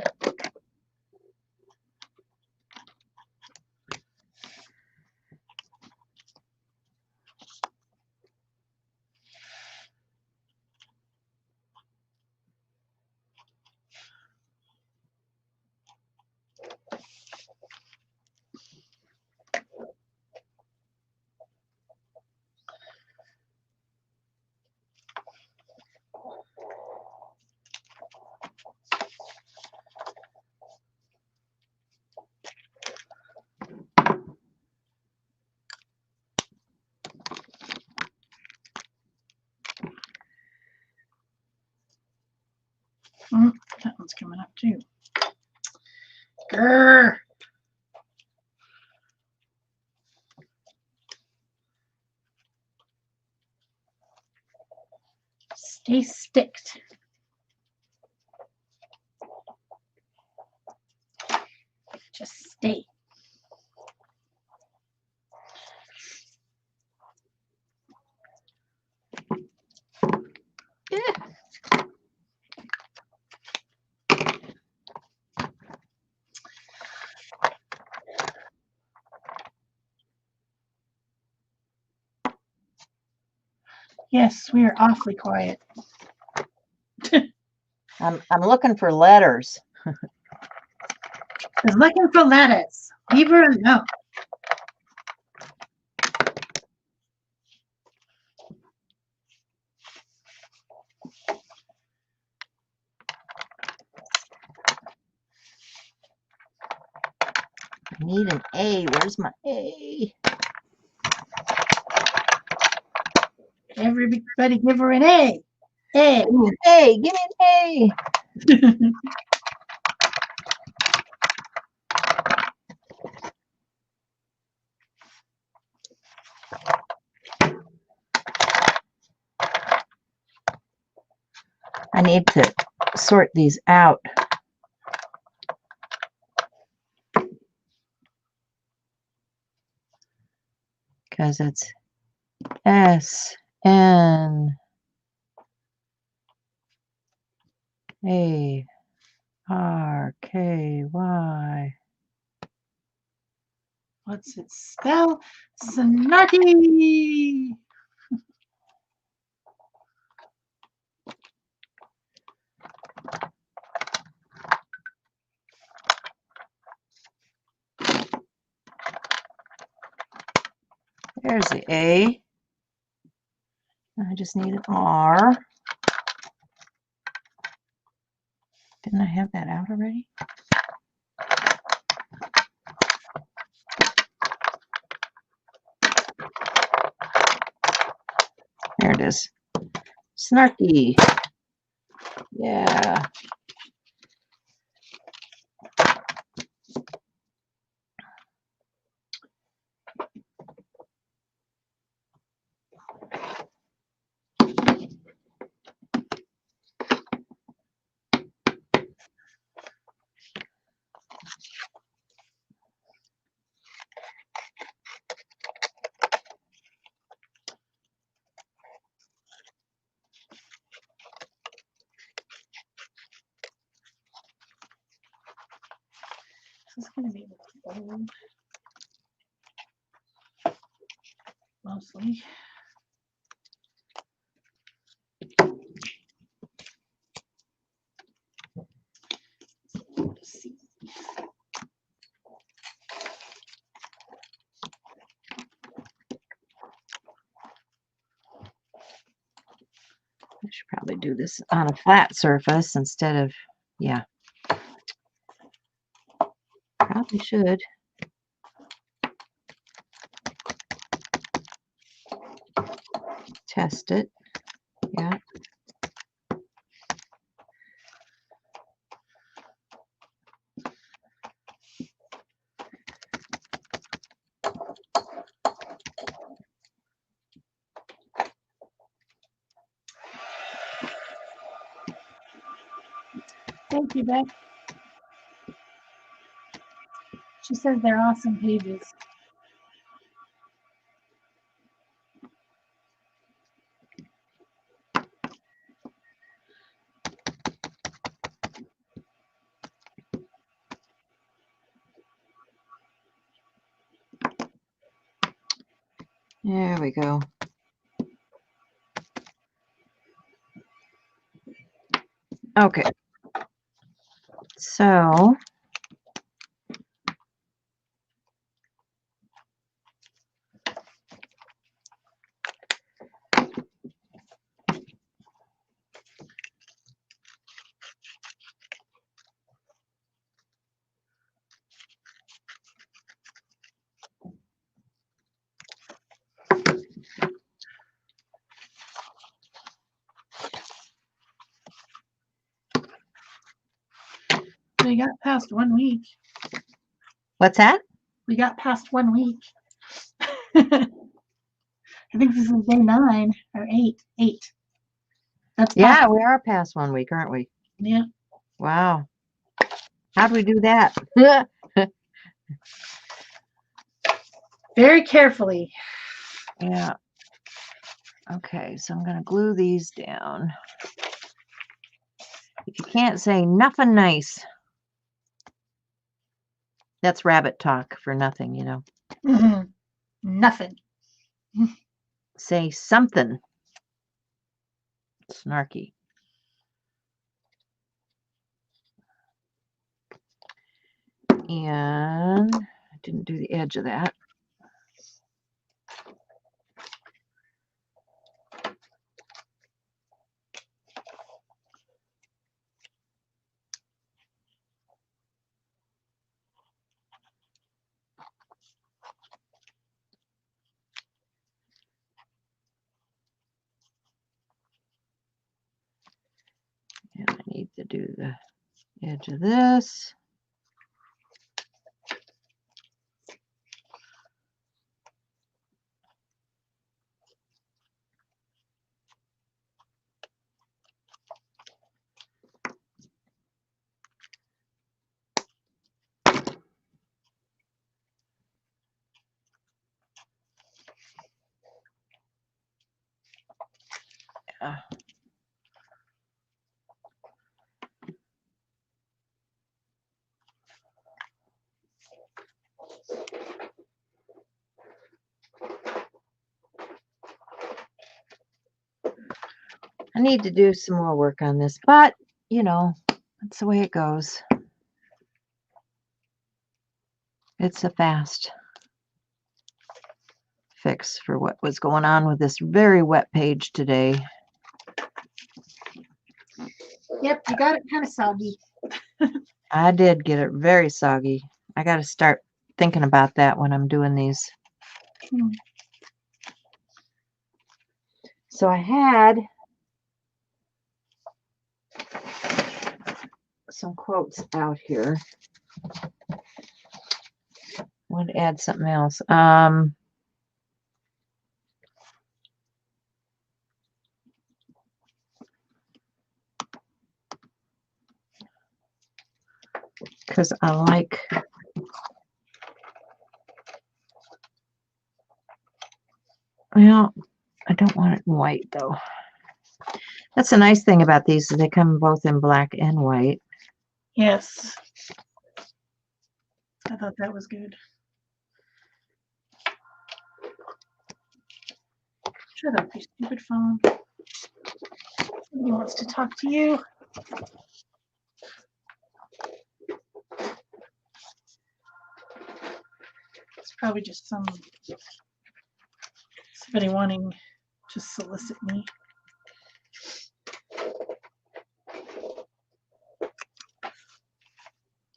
That one's coming up too. Grr. Stay sticked. Just stay. Yes, we are awfully quiet. I'm looking for letters. Is looking for lettuce. Leave her alone. I need an A. Where's my A? Everybody give her an A. A. Ooh, A. Give me an A. I need to sort these out. Because it's S N A R K Y. What's it spell? Snarky. There's the A. I just need an R. Didn't I have that out already? There it is. Snarky. Yeah. is going to be fold mostly. Let's see. I should probably do this on a flat surface instead of, yeah. Probably should. Test it. Yeah. Thank you, Beth. She says they're awesome pages. There we go. Okay. So We got past 1 week. what's that? We got past 1 week. I think this is day 9 or 8. 8. That's Yeah, past, we are past 1 week, aren't we? yeah. Wow. How'd we do that? Very carefully. Yeah. Okay, so I'm going to glue these down. If you can't say nothing nice, that's rabbit talk for nothing, you know. Mm-hmm. Nothing. Say something. Snarky. And I didn't do the edge of that. And I need to do the edge of this. Yeah. I need to do some more work on this, but you know, that's the way it goes. It's a fast fix for what was going on with this very wet page today. Yep, you got it kind of soggy. I did get it very soggy. I got to start thinking about that when I'm doing these. So I had some quotes out here. I want to add something else. Because I like, well, I don't want it in white though. That's the nice thing about these, is they come both in black and white. Yes. I thought that was good. Shut up, you stupid phone. Somebody wants to talk to you. It's probably just somebody wanting to solicit me.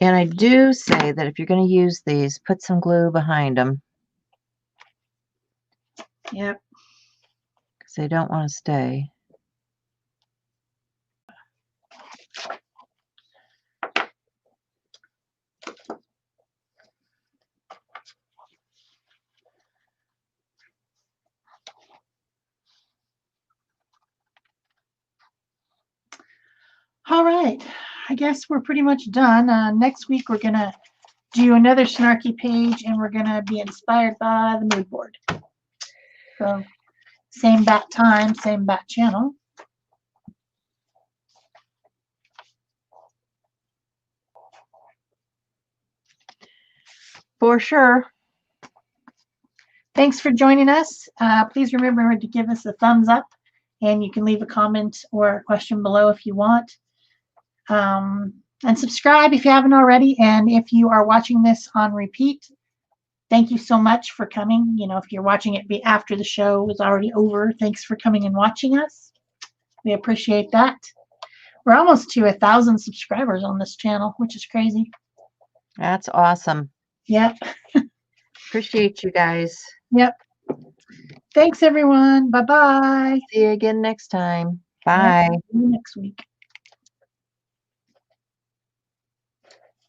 And I do say that if you're going to use these, put some glue behind them. Yep. Because they don't want to stay. All right. I guess we're pretty much done. Next week, we're going to do another Snarky page, and we're going to be inspired by the mood board. So same bat time, same bat channel. For sure. Thanks for joining us. Please remember to give us a thumbs up, and you can leave a comment or a question below if you want. And subscribe if you haven't already. And if you are watching this on repeat, thank you so much for coming. You know, if you're watching it after the show is already over, thanks for coming and watching us. We appreciate that. We're almost to 1,000 subscribers on this channel, which is crazy. That's awesome. Yep. Appreciate you guys. Yep. Thanks, everyone. Bye-bye. See you again next time. Bye. Yep. See you next week.